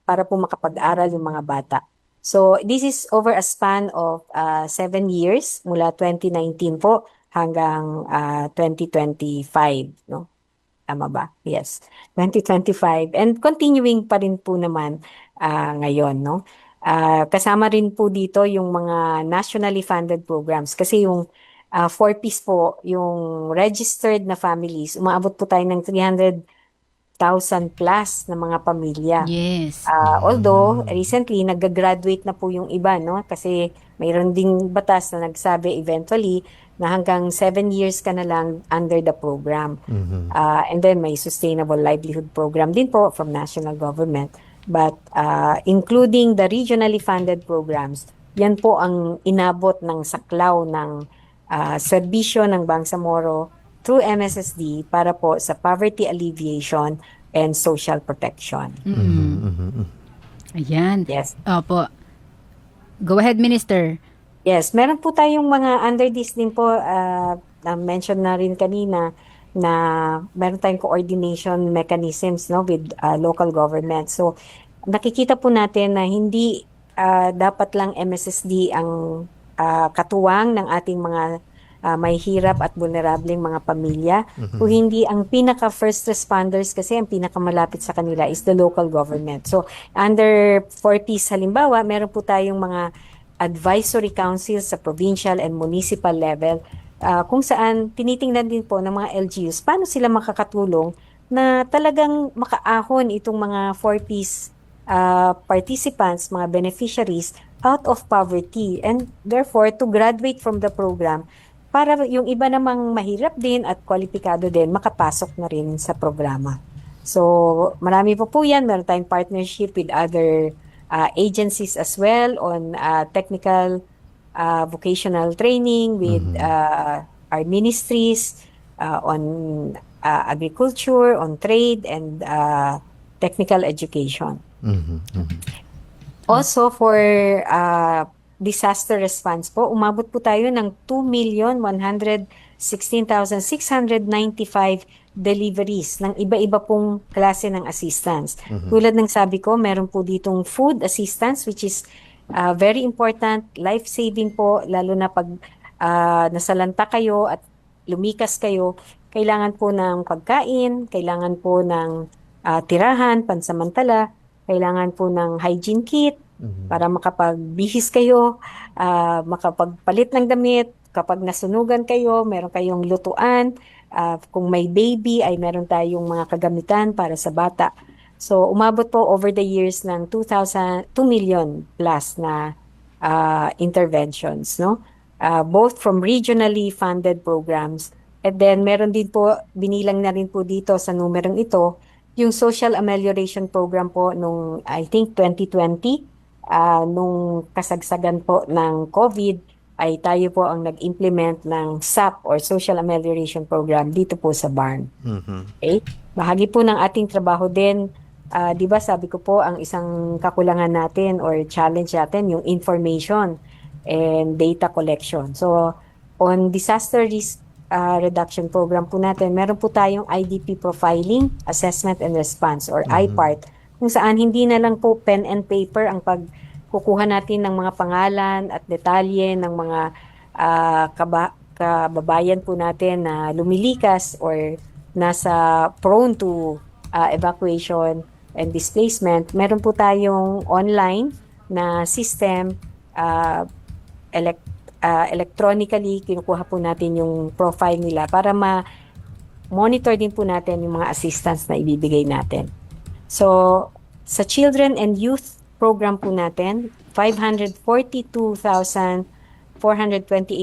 para po makapag-aral yung mga bata. So this is over a span of 7 years mula 2019 po hanggang 2025, no? Tama ba? Yes. 2025 and continuing pa rin po naman ngayon, no? Kasama rin po dito yung mga nationally funded programs kasi yung 4Ps po, yung registered na families, umaabot po tayo ng 300,000 plus na mga pamilya. Yes. Although recently nag-graduate na po yung iba, no? Kasi mayroon ding batas na nagsabi eventually na hanggang 7 years ka na lang under the program. And then may sustainable livelihood program din po from national government. But including the regionally funded programs, yan po ang inabot ng saklaw ng serbisyo ng Bangsamoro through MSSD para po sa poverty alleviation and social protection. Ayan. Yes. Opo. Go ahead, Minister. Yes, meron po tayong mga under this din po, mention na rin kanina na meron tayong coordination mechanisms, no, with local government. So nakikita po natin na hindi dapat lang MSSD ang katuwang ng ating mga may hirap at vulnerableng mga pamilya. Kung hindi, ang pinaka first responders kasi ang pinakamalapit sa kanila is the local government. So under 4Ps halimbawa, meron po tayong mga advisory councils sa provincial and municipal level kung saan tinitingnan din po ng mga LGUs paano sila makakatulong na talagang makaahon itong mga 4Ps participants, mga beneficiaries out of poverty and therefore to graduate from the program para yung iba namang mahirap din at kwalipikado din makapasok na rin sa programa. So marami po yan, meron tayong partnership with other agencies as well on technical vocational training with our ministries on agriculture, on trade, and technical education. Also for disaster response po, umabot po tayo ng 2,116,695 deliveries ng iba-iba pong klase ng assistance. Tulad ng sabi ko, meron po ditong food assistance which is very important, life-saving po, lalo na pag nasalanta kayo at lumikas kayo, kailangan po ng pagkain, kailangan po ng tirahan, pansamantala, kailangan po ng hygiene kit para makapagbihis kayo, makapagpalit ng damit, kapag nasunugan kayo, meron kayong lutuan, kung may baby ay meron tayong mga kagamitan para sa bata. So umabot po over the years ng 2 million plus na interventions, no? Both from regionally funded programs and then meron din po, binilang na rin po dito sa numerong ito, yung social amelioration program po nung I think 2020, nung kasagsagan po ng COVID, ay tayo po ang nag-implement ng SAP or Social Amelioration Program dito po sa Barn. Okay? Bahagi po ng ating trabaho din, di ba sabi ko po, ang isang kakulangan natin or challenge natin, yung information and data collection. So, on disaster risk reduction program po natin, meron po tayong IDP profiling, assessment and response or IPART, kung saan hindi na lang po pen and paper ang pagkukuha natin ng mga pangalan at detalye ng mga kababayan po natin na lumilikas or nasa prone to evacuation and displacement. Meron po tayong online na system, electronically, kinukuha po natin yung profile nila para monitor din po natin yung mga assistance na ibibigay natin. So, sa Children and Youth program po natin, 542,428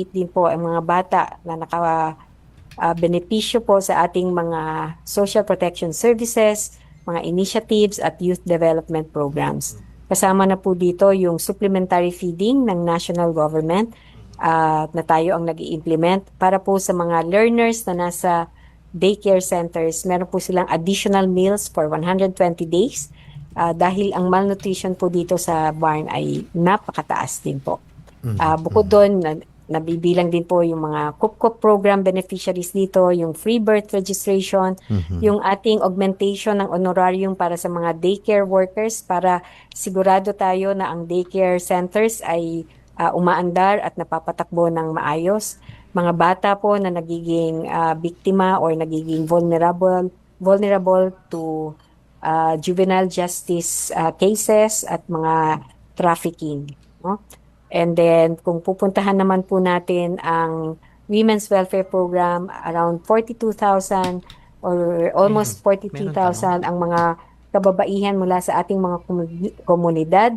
din po ang mga bata na benepisyo po sa ating mga social protection services, mga initiatives at youth development programs. Kasama na po dito yung supplementary feeding ng national government na tayo ang nag-i-implement para po sa mga learners na nasa daycare centers. Meron po silang additional meals for 120 days dahil ang malnutrition po dito sa barn ay napakataas din po. Bukod doon, nabibilang din po yung mga KUPKUP program beneficiaries dito, yung free birth registration, yung ating augmentation ng honorarium para sa mga daycare workers para sigurado tayo na ang daycare centers ay umaandar at napapatakbo ng maayos. Mga bata po na nagiging biktima or nagiging vulnerable to juvenile justice cases at mga trafficking. No? And then, kung pupuntahan naman po natin ang Women's Welfare Program, around 42,000 or almost 43,000 ang mga kababaihan mula sa ating mga komunidad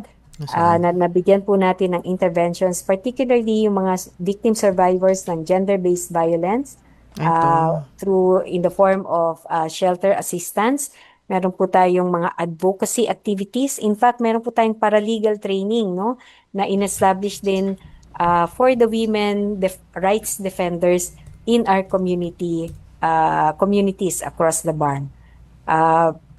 na nabigyan po natin ng interventions, particularly yung mga victim survivors ng gender-based violence in the form of shelter assistance. Meron po tayong mga advocacy activities. In fact, meron po tayong paralegal training, no, na in-establish din for the women rights defenders in our communities across the barn.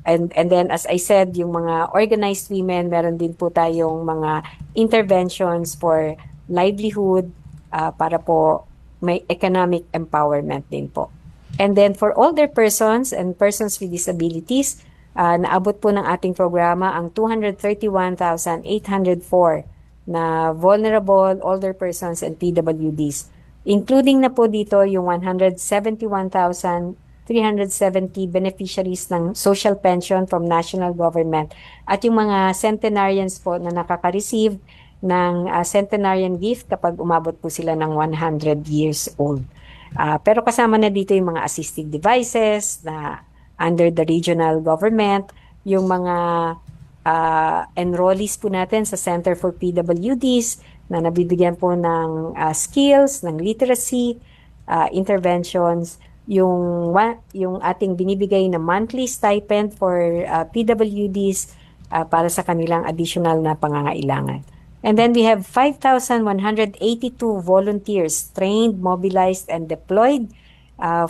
And then, as I said, yung mga organized women, meron din po tayong mga interventions for livelihood para po may economic empowerment din po. And then for older persons and persons with disabilities, naabot po ng ating programa ang 231,804 na vulnerable older persons and PWDs. Including na po dito yung 171,370 beneficiaries ng social pension from national government at yung mga centenarians po na nakaka-receive ng centenarian gift kapag umabot po sila ng 100 years old. Pero kasama na dito yung mga assistive devices na under the regional government, yung mga enrollees po natin sa Center for PWDs na nabibigyan po ng skills, ng literacy, interventions, yung ating binibigay na monthly stipend for PWDs para sa kanilang additional na pangangailangan. And then we have 5,182 volunteers trained, mobilized, and deployed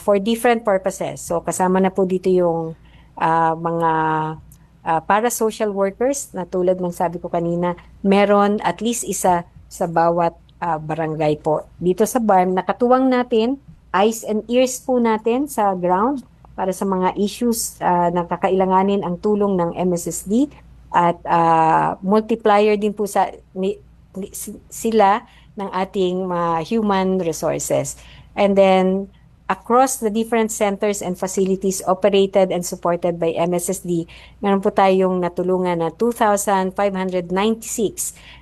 for different purposes. So kasama na po dito yung mga para-social workers na tulad ng sabi ko kanina, meron at least isa sa bawat barangay po. Dito sa barn, nakatuwang natin, eyes and ears po natin sa ground para sa mga issues na kakailanganin ang tulong ng MSSD. At multiplier din po sila ng ating human resources. And then, across the different centers and facilities operated and supported by MSSD, meron po tayong natulungan na 2,596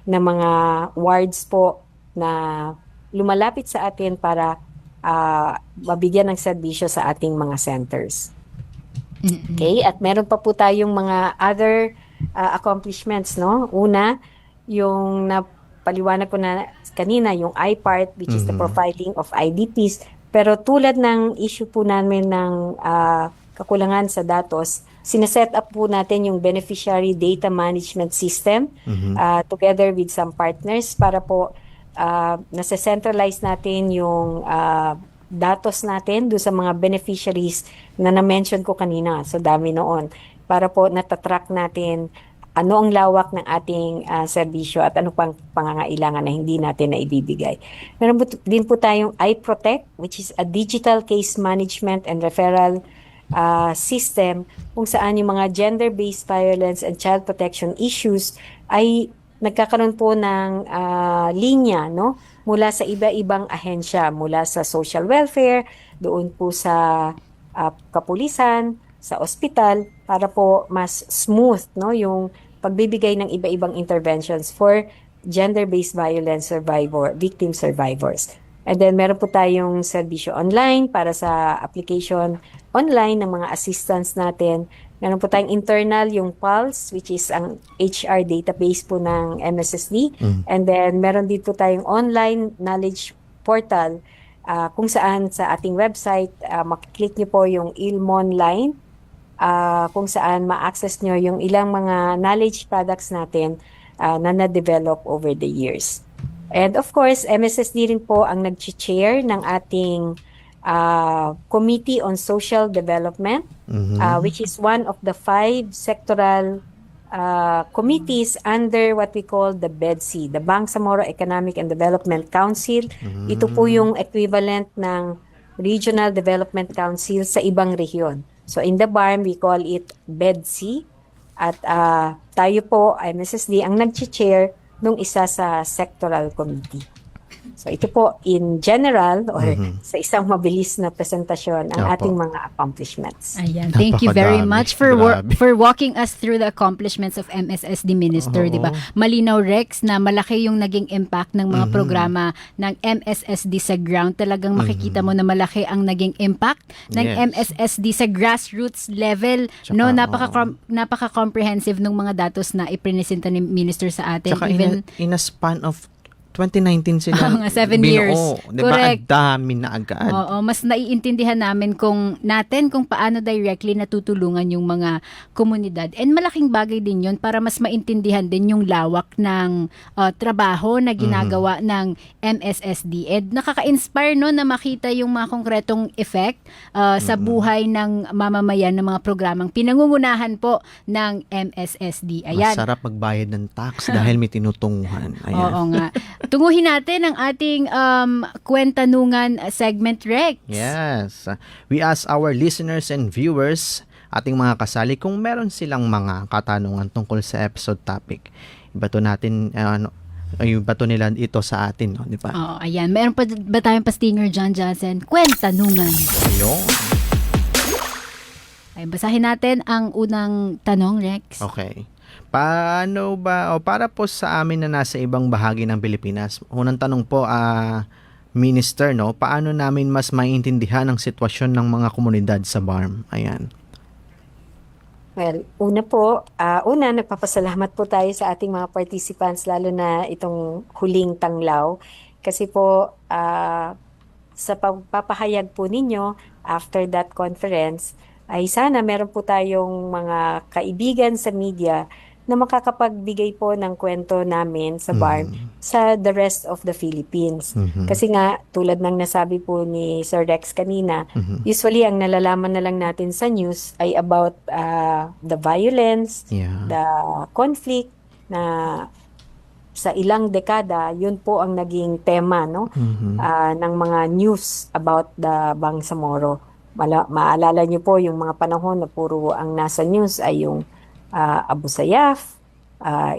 na mga wards po na lumalapit sa atin para mabigyan ng serbisyo sa ating mga centers. Okay? At meron pa po tayong mga other accomplishments, no? Una, yung napaliwanag ko na kanina, yung I-part, which is the profiling of IDPs. Pero tulad ng issue po namin ng kakulangan sa datos, sineset up po natin yung beneficiary data management system together with some partners para po nasa-centralize natin yung datos natin do sa mga beneficiaries na na-mention ko kanina. So, dami noon. Para po natatrack natin ano ang lawak ng ating serbisyo at ano pang pangangailangan na hindi natin na ibibigay. Meron din po tayong iProtect, which is a digital case management and referral system kung saan yung mga gender-based violence and child protection issues ay nagkakaroon po ng linya, no? Mula sa iba-ibang ahensya, mula sa social welfare, doon po sa kapulisan, sa ospital para po mas smooth, no, yung pagbibigay ng iba-ibang interventions for gender-based violence victim survivors. And then meron po tayong serbisyo online para sa application online ng mga assistants natin. Meron po tayong internal, yung Pulse, which is ang HR database po ng MSSD. And then meron din po tayong online knowledge portal kung saan sa ating website, makiklik nyo po yung Ilmonline, kung saan ma-access nyo yung ilang mga knowledge products natin na na-develop over the years. And of course, MSSD rin po ang nag-chair ng ating Committee on Social Development, which is one of the 5 sectoral committees under what we call the BEDC, the Bangsamoro Economic and Development Council. Ito po yung equivalent ng Regional Development Council sa ibang rehiyon. So in the BARM, we call it BEDC. At tayo po, MSSD, ang nag-chair nung isa sa sectoral committee. So ito po in general or sa isang mabilis na presentasyon ang Opo. ating mga accomplishments. Ayan. Thank you very Napakadami. much for Grabe. for walking us through the accomplishments of MSSD Minister, Oo. 'di ba? Malinaw, Rex, na malaki yung naging impact ng mga programa ng MSSD sa ground. Talagang makikita mo na malaki ang naging impact ng Yes. MSSD sa grassroots level. Tsaka, No, napaka-comprehensive ng mga datos na ipresenta ni Minister sa atin. Tsaka Even in a span of 2019 sila Mga 7 years. Diba? Correct. Ang dami na agad. Oo, mas naiintindihan namin kung paano directly natutulungan yung mga komunidad. And malaking bagay din yun para mas maintindihan din yung lawak ng trabaho na ginagawa ng MSSD. And nakaka-inspire no na makita yung mga konkretong effect sa buhay ng mamamayan ng mga programang pinangungunahan po ng MSSD. Ayan. Masarap magbayad ng tax dahil may tinutunguhan. Ayan. Oo nga. Tunguhin natin ang ating kwentanungan segment, Rex. Yes. We ask our listeners and viewers, ating mga kasali, kung meron silang mga katanungan tungkol sa episode topic. Ibato natin, ibato nila ito sa atin, no? Di ba? Oo, ayan. Meron pa ba tayong pa-stinger, John Johnson? Kwentanungan. Ayun. Ay, basahin natin ang unang tanong, Rex. Okay. Paano ba, para po sa amin na nasa ibang bahagi ng Pilipinas, unang tanong po, Minister, no, paano namin mas maiintindihan ang sitwasyon ng mga komunidad sa BARM? Ayan. Well, nagpapasalamat po tayo sa ating mga participants, lalo na itong huling tanglaw. Kasi po, sa pagpapahayag po ninyo after that conference, ay sana meron po tayong mga kaibigan sa media na makakapagbigay po ng kwento namin sa BARM sa the rest of the Philippines. Kasi nga, tulad ng nasabi po ni Sir Rex kanina, usually ang nalalaman na lang natin sa news ay about the violence, Yeah. the conflict na sa ilang dekada, yun po ang naging tema no ng mga news about the Bangsamoro. Maalala niyo po yung mga panahon na puro ang nasa news ay yung Abu Sayyaf,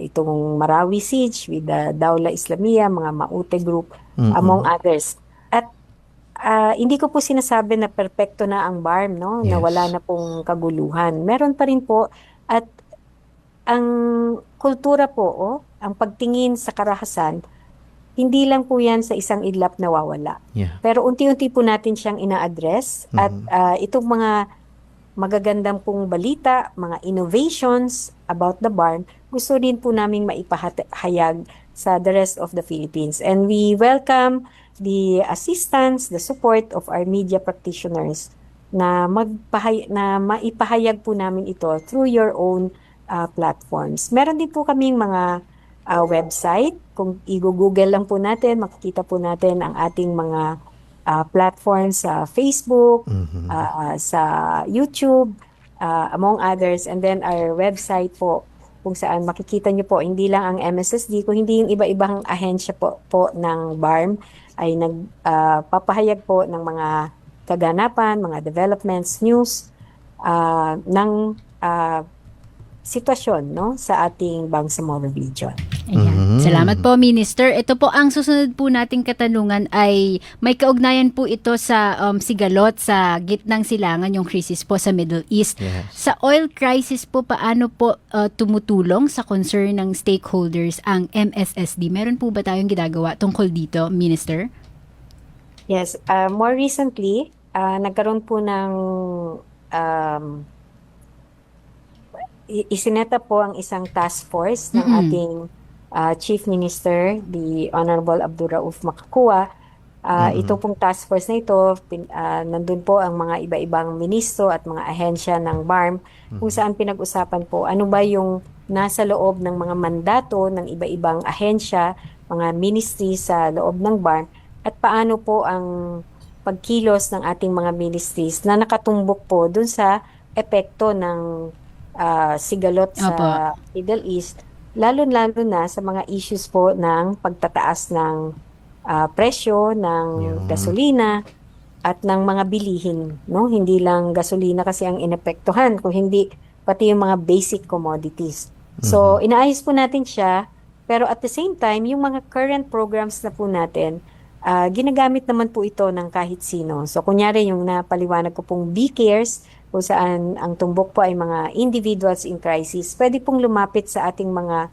itong Marawi Siege with the Dawla Islamiyah, mga Maute Group, among others. At hindi ko po sinasabi na perpekto na ang BARM, no? Na Yes. wala na pong kaguluhan. Meron pa rin po. At ang kultura po, ang pagtingin sa karahasan, hindi lang po yan sa isang idlap nawawala. Yeah. Pero unti-unti po natin siyang ina-address. At itong mga magagandang pong balita, mga innovations about the BARM, gusto din po naming maipahayag sa the rest of the Philippines. And we welcome the assistance, the support of our media practitioners na maipahayag po namin ito through your own platforms. Meron din po kaming mga website. Kung i-google lang po natin, makikita po natin ang ating mga platforms sa Facebook, sa YouTube, among others. And then our website po, kung saan makikita nyo po, hindi lang ang MSSD, kung hindi yung iba-ibang ahensya po ng BARM ay nagpapahayag po ng mga kaganapan, mga developments, news ng sitwasyon no, sa ating Bangsamoro region. Ayan. Salamat po, Minister. Ito po ang susunod po nating katanungan ay may kaugnayan po ito sa sigalot sa gitnang silangan, yung crisis po sa Middle East. Yes. Sa oil crisis po, paano po tumutulong sa concern ng stakeholders ang MSSD? Meron po ba tayong ginagawa tungkol dito, Minister? Yes, more recently, nagkaroon po ng isineta po ang isang task force ng ating Chief Minister, the Honorable Abdurrauf Makakua. Ito pong task force na ito, nandun po ang mga iba-ibang ministro at mga ahensya ng BARM kung saan pinag-usapan po ano ba yung nasa loob ng mga mandato ng iba-ibang ahensya, mga ministry sa loob ng BARM at paano po ang pagkilos ng ating mga ministries na nakatumbok po dun sa epekto ng sigalot sa Opo. Middle East, lalo-lalo na sa mga issues po ng pagtataas ng presyo ng gasolina at ng mga bilihin, no? Hindi lang gasolina kasi ang inepektuhan, kung hindi pati yung mga basic commodities. So, inaayos po natin siya, pero at the same time, yung mga current programs na po natin, ginagamit naman po ito ng kahit sino. So, kunyari yung napaliwanag ko pong B-Cares, kung saan ang tumbok po ay mga individuals in crisis, pwede pong lumapit sa ating mga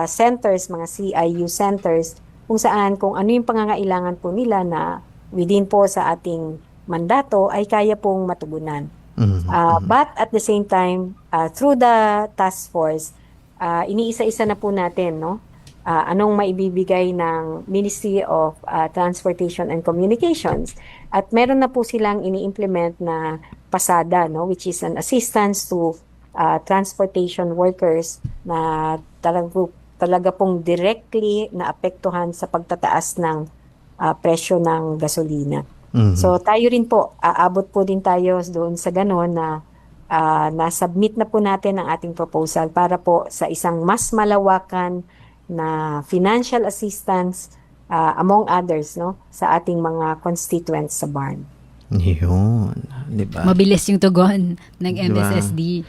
centers, mga CIU centers, kung saan kung ano yung pangangailangan po nila na within po sa ating mandato ay kaya pong matugunan. But at the same time, through the task force, iniisa-isa na po natin, no? Anong maibibigay ng Ministry of Transportation and Communications. At meron na po silang ini-implement na pasada, no, which is an assistance to transportation workers na talaga pong directly naapektuhan sa pagtataas ng presyo ng gasolina. So tayo rin po, aabot po din tayo doon sa gano'n na na-submit na po natin ang ating proposal para po sa isang mas malawakan na financial assistance among others, no, sa ating mga constituents sa BARM. Yun, di ba? Mabilis yung tugon ng Diba? MSSD.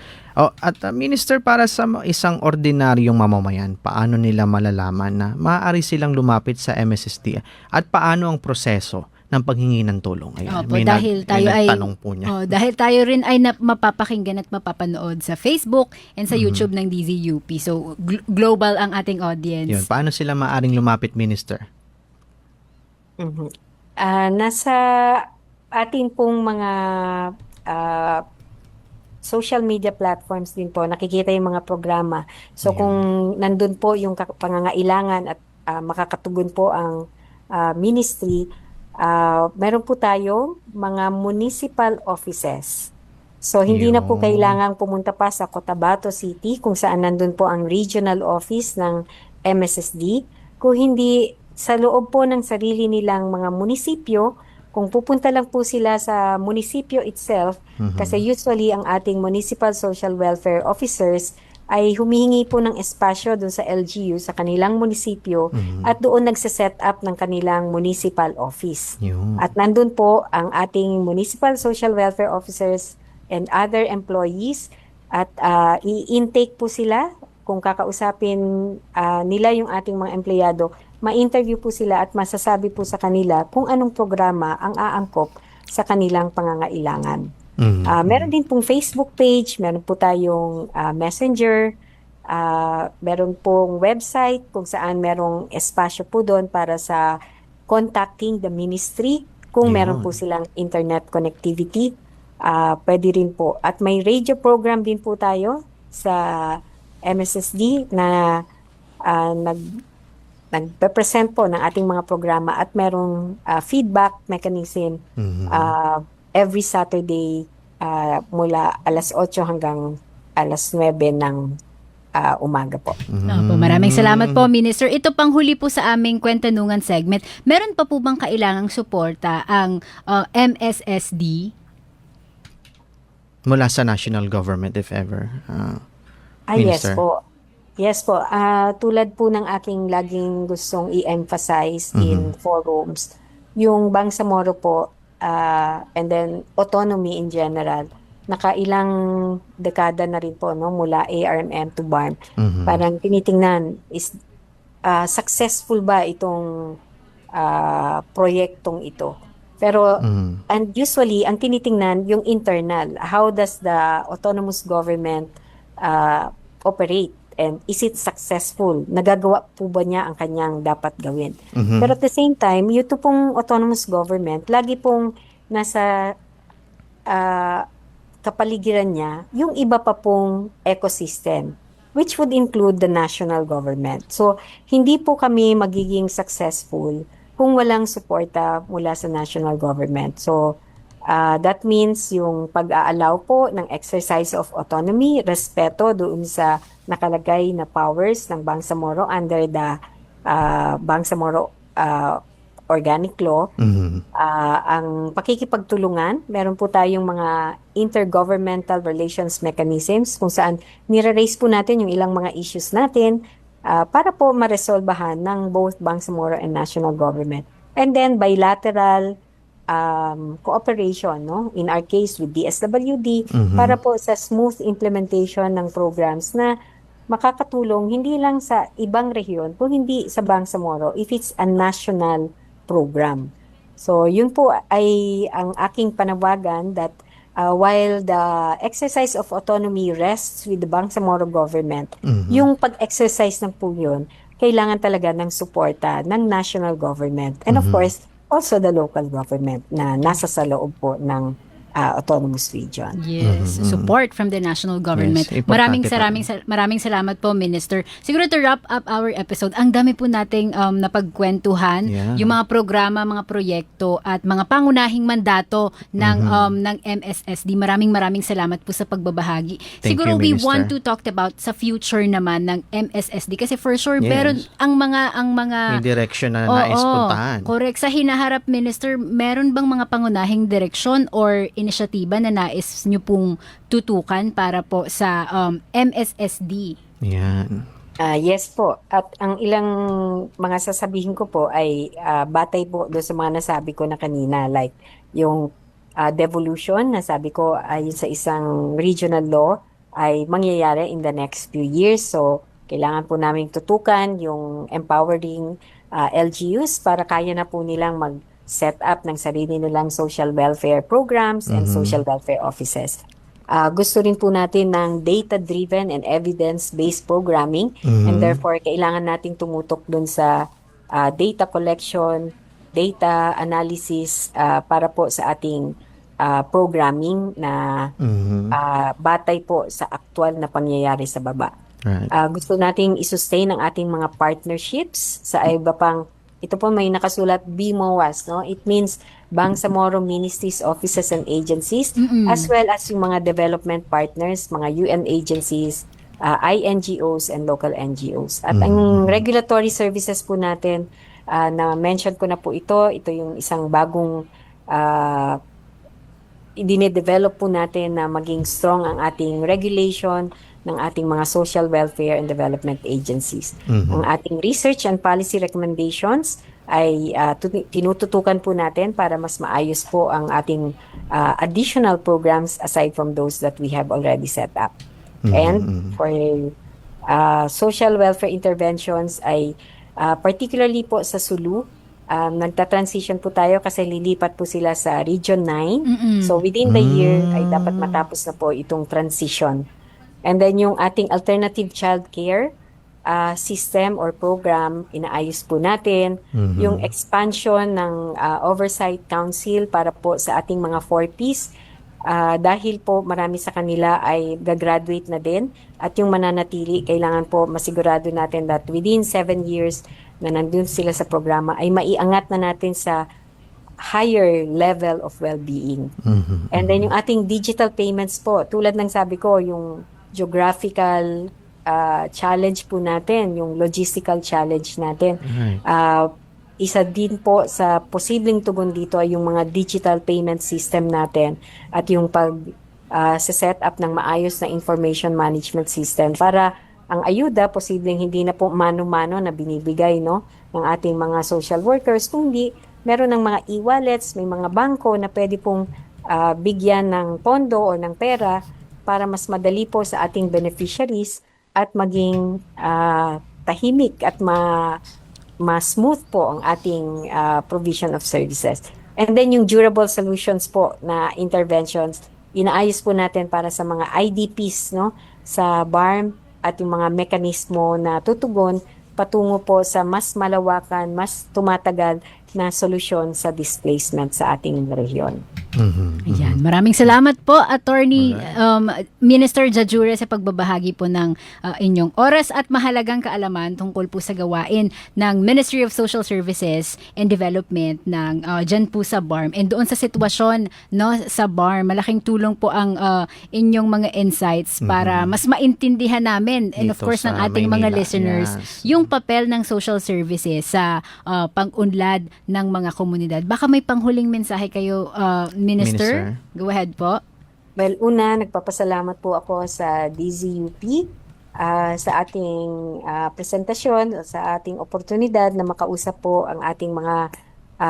At Minister, para sa isang ordinaryong mamamayan, paano nila malalaman na maaari silang lumapit sa MSSD at paano ang proseso ng paghingi ng tulong? Ayan, Opo, dahil tayo ay nagtanong po niya. dahil tayo rin ay mapapakinggan at mapapanood sa Facebook and sa YouTube ng DZUP. So global ang ating audience. Yun, paano sila maaring lumapit, Minister? Nasa atin pong mga social media platforms din po, nakikita yung mga programa. So kung nandun po yung pangangailangan at makakatugon po ang ministry, meron po tayo mga municipal offices. So hindi na po Yun. kailangang pumunta pa sa Cotabato City kung saan nandun po ang regional office ng MSSD. Kung hindi sa loob po ng sarili nilang mga munisipyo, kung pupunta lang po sila sa munisipyo itself, kasi usually ang ating municipal social welfare officers ay humihingi po ng espasyo doon sa LGU sa kanilang munisipyo at doon nagse-set up ng kanilang municipal office. Yun. At nandun po ang ating municipal social welfare officers and other employees at i-intake po sila kung kakausapin nila yung ating mga empleyado, ma-interview po sila at masasabi po sa kanila kung anong programa ang aangkop sa kanilang pangangailangan. Meron din pong Facebook page, meron po tayong Messenger, meron pong website kung saan merong espasyo po doon para sa contacting the ministry kung meron po silang internet connectivity. Pwede rin po. At may radio program din po tayo sa MSSD na nagpe-present po ng ating mga programa at merong feedback mechanism every Saturday mula alas 8 hanggang alas 9 ng umaga po. Opo, maraming salamat po, Minister. Ito pang huli po sa aming kwentanungan segment. Meron pa po bang kailangang suporta ang MSSD? Mula sa national government, if ever. Yes Minister. po. Yes po. Tulad po ng aking laging gustong i-emphasize in forums, yung Bangsamoro po, and then autonomy in general, nakailang dekada na rin po, no, mula ARMM to BARM. Parang tinitingnan, is successful ba itong proyektong ito. Pero and usually ang tinitingnan yung internal, how does the autonomous government operate and is it successful? Nagagawa po ba niya ang kanyang dapat gawin? Pero at the same time, yung pong autonomous government, lagi pong nasa kapaligiran niya yung iba pa pong ecosystem, which would include the national government. So, hindi po kami magiging successful kung walang suporta mula sa national government. So, that means yung pag-aalaw po ng exercise of autonomy, respeto doon sa nakalagay na powers ng Bangsamoro under the Bangsamoro Organic Law. Ang pakikipagtulungan, meron po tayong mga intergovernmental relations mechanisms kung saan nire-raise po natin yung ilang mga issues natin para po maresolbahan ng both Bangsamoro and national government. And then bilateral cooperation, no? In our case with DSWD, para po sa smooth implementation ng programs na makakatulong hindi lang sa ibang rehiyon, kung hindi sa Bangsamoro if it's a national program. So yun po ay ang aking panawagan that while the exercise of autonomy rests with the Bangsamoro government, yung pag-exercise ng po yun, kailangan talaga ng suporta ng national government and of course, also the local government na nasa sa loob po ng autonomous region. Yes, support from the national government. Yes, maraming importante maraming salamat po, Minister. Siguro to wrap up our episode, ang dami po nating napagkwentuhan, yung mga programa, mga proyekto at mga pangunahing mandato ng MSSD. Maraming salamat po sa pagbabahagi. Thank Siguro you, we Minister. want to talk about sa future naman ng MSSD kasi for sure Yes. meron ang mga May direction na nais puntahan. correct. Sa hinaharap, Minister, meron bang mga pangunahing direksyon or inisyatiba na nais nyo pong tutukan para po sa MSSD? Yan. Yes po. At ang ilang mga sasabihin ko po ay batay po doon sa mga nasabi ko na kanina. Like yung devolution, nasabi ko ay sa isang regional law ay mangyayari in the next few years. So, kailangan po namin tutukan yung empowering LGUs para kaya na po nilang mag-set up ng sarili nilang social welfare programs and social welfare offices. Gusto rin po natin ng data-driven and evidence-based programming and therefore kailangan nating tumutok dun sa data collection, data analysis para po sa ating programming na batay po sa aktual na pangyayari sa baba. Right. Gusto nating i-sustain ang ating mga partnerships sa iba pang, ito po may nakasulat BMOAS, no? It means Bangsamoro Ministries, Offices and Agencies, as well as yung mga development partners, mga UN agencies, INGOs and local NGOs. At ang regulatory services po natin, na mention ko na po ito yung isang bagong dine-develop po natin na maging strong ang ating regulation ng ating mga social welfare and development agencies. Ang ating research and policy recommendations ay tinututukan po natin para mas maayos po ang ating additional programs aside from those that we have already set up. And for social welfare interventions ay particularly po sa Sulu, nagta-transition po tayo kasi lilipat po sila sa Region 9. So within the year ay dapat matapos na po itong transition. And then yung ating alternative child care system or program, inaayos po natin. Yung expansion ng Oversight Council para po sa ating mga 4Ps dahil po marami sa kanila ay gagraduate na din at yung mananatili, kailangan po masigurado natin that within 7 years na nandun sila sa programa ay maiangat na natin sa higher level of well-being. And then yung ating digital payments po, tulad ng sabi ko, yung geographical challenge po natin, yung logistical challenge natin. Isa din po sa posibleng tugon dito ay yung mga digital payment system natin at yung set up ng maayos na information management system para ang ayuda posibleng hindi na po mano-mano na binibigay ng ating mga social workers, kundi meron ng mga e-wallets, may mga bangko na pwede pong bigyan ng pondo o ng pera para mas madali po sa ating beneficiaries at maging matahimik at ma-smooth po ang ating provision of services. And then yung durable solutions po na interventions, inaayos po natin para sa mga IDPs, no, sa BARM at yung mga mekanismo na tutugon patungo po sa mas malawakan, mas tumatagal na solusyon sa displacement sa ating rehiyon. Ayan. Maraming salamat po, Attorney Minister Jajure, sa pagbabahagi po ng inyong oras at mahalagang kaalaman tungkol po sa gawain ng Ministry of Social Services and Development ng dyan po sa BARM. And doon sa sitwasyon, no, sa BARM, malaking tulong po ang inyong mga insights para mas maintindihan namin and of Dito course ng sa ating mga Maynila. listeners Yes. yung papel ng social services sa pang-unlad ng mga komunidad. Baka may panghuling mensahe kayo, Minister? Go ahead po. Well, una, nagpapasalamat po ako sa DZUP sa ating presentasyon, sa ating oportunidad na makausap po ang ating mga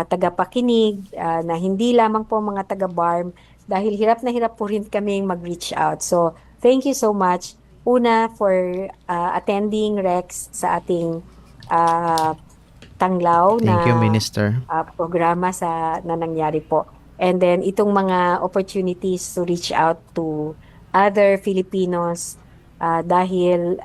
tagapakinig na hindi lamang po mga taga-BARM dahil hirap na hirap po rin kaming mag-reach out. So, thank you so much. Una, for attending Rex sa ating Tanglaw Thank you, na Minister. programa na nangyari po. And then itong mga opportunities to reach out to other Filipinos dahil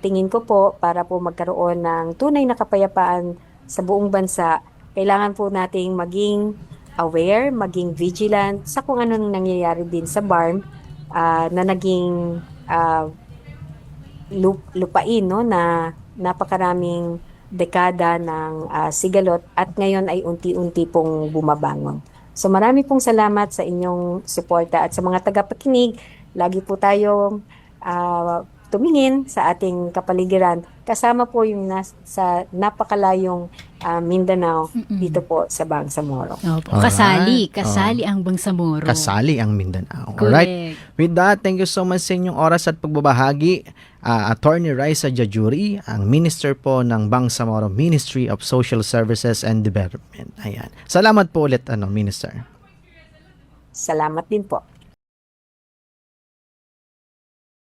tingin ko po para po magkaroon ng tunay na kapayapaan sa buong bansa, kailangan po nating maging aware, maging vigilant sa kung ano nangyayari din sa BARM na naging lupain, no, na napakaraming dekada ng sigalot at ngayon ay unti-unti pong bumabangon. So marami pong salamat sa inyong suporta at sa mga tagapakinig. Lagi po tayong tumingin sa ating kapaligiran. Kasama po yung sa napakalayong Mindanao dito po sa Bangsamoro. Opo. Alright. Kasali ang Bangsamoro. Kasali ang Mindanao. Correct. Alright. With that, thank you so much sa inyong oras at pagbabahagi. Attorney Raisa Jajuri, ang Minister po ng Bangsamoro Ministry of Social Services and Development. Ayan. Salamat po ulit, Minister. Salamat din po.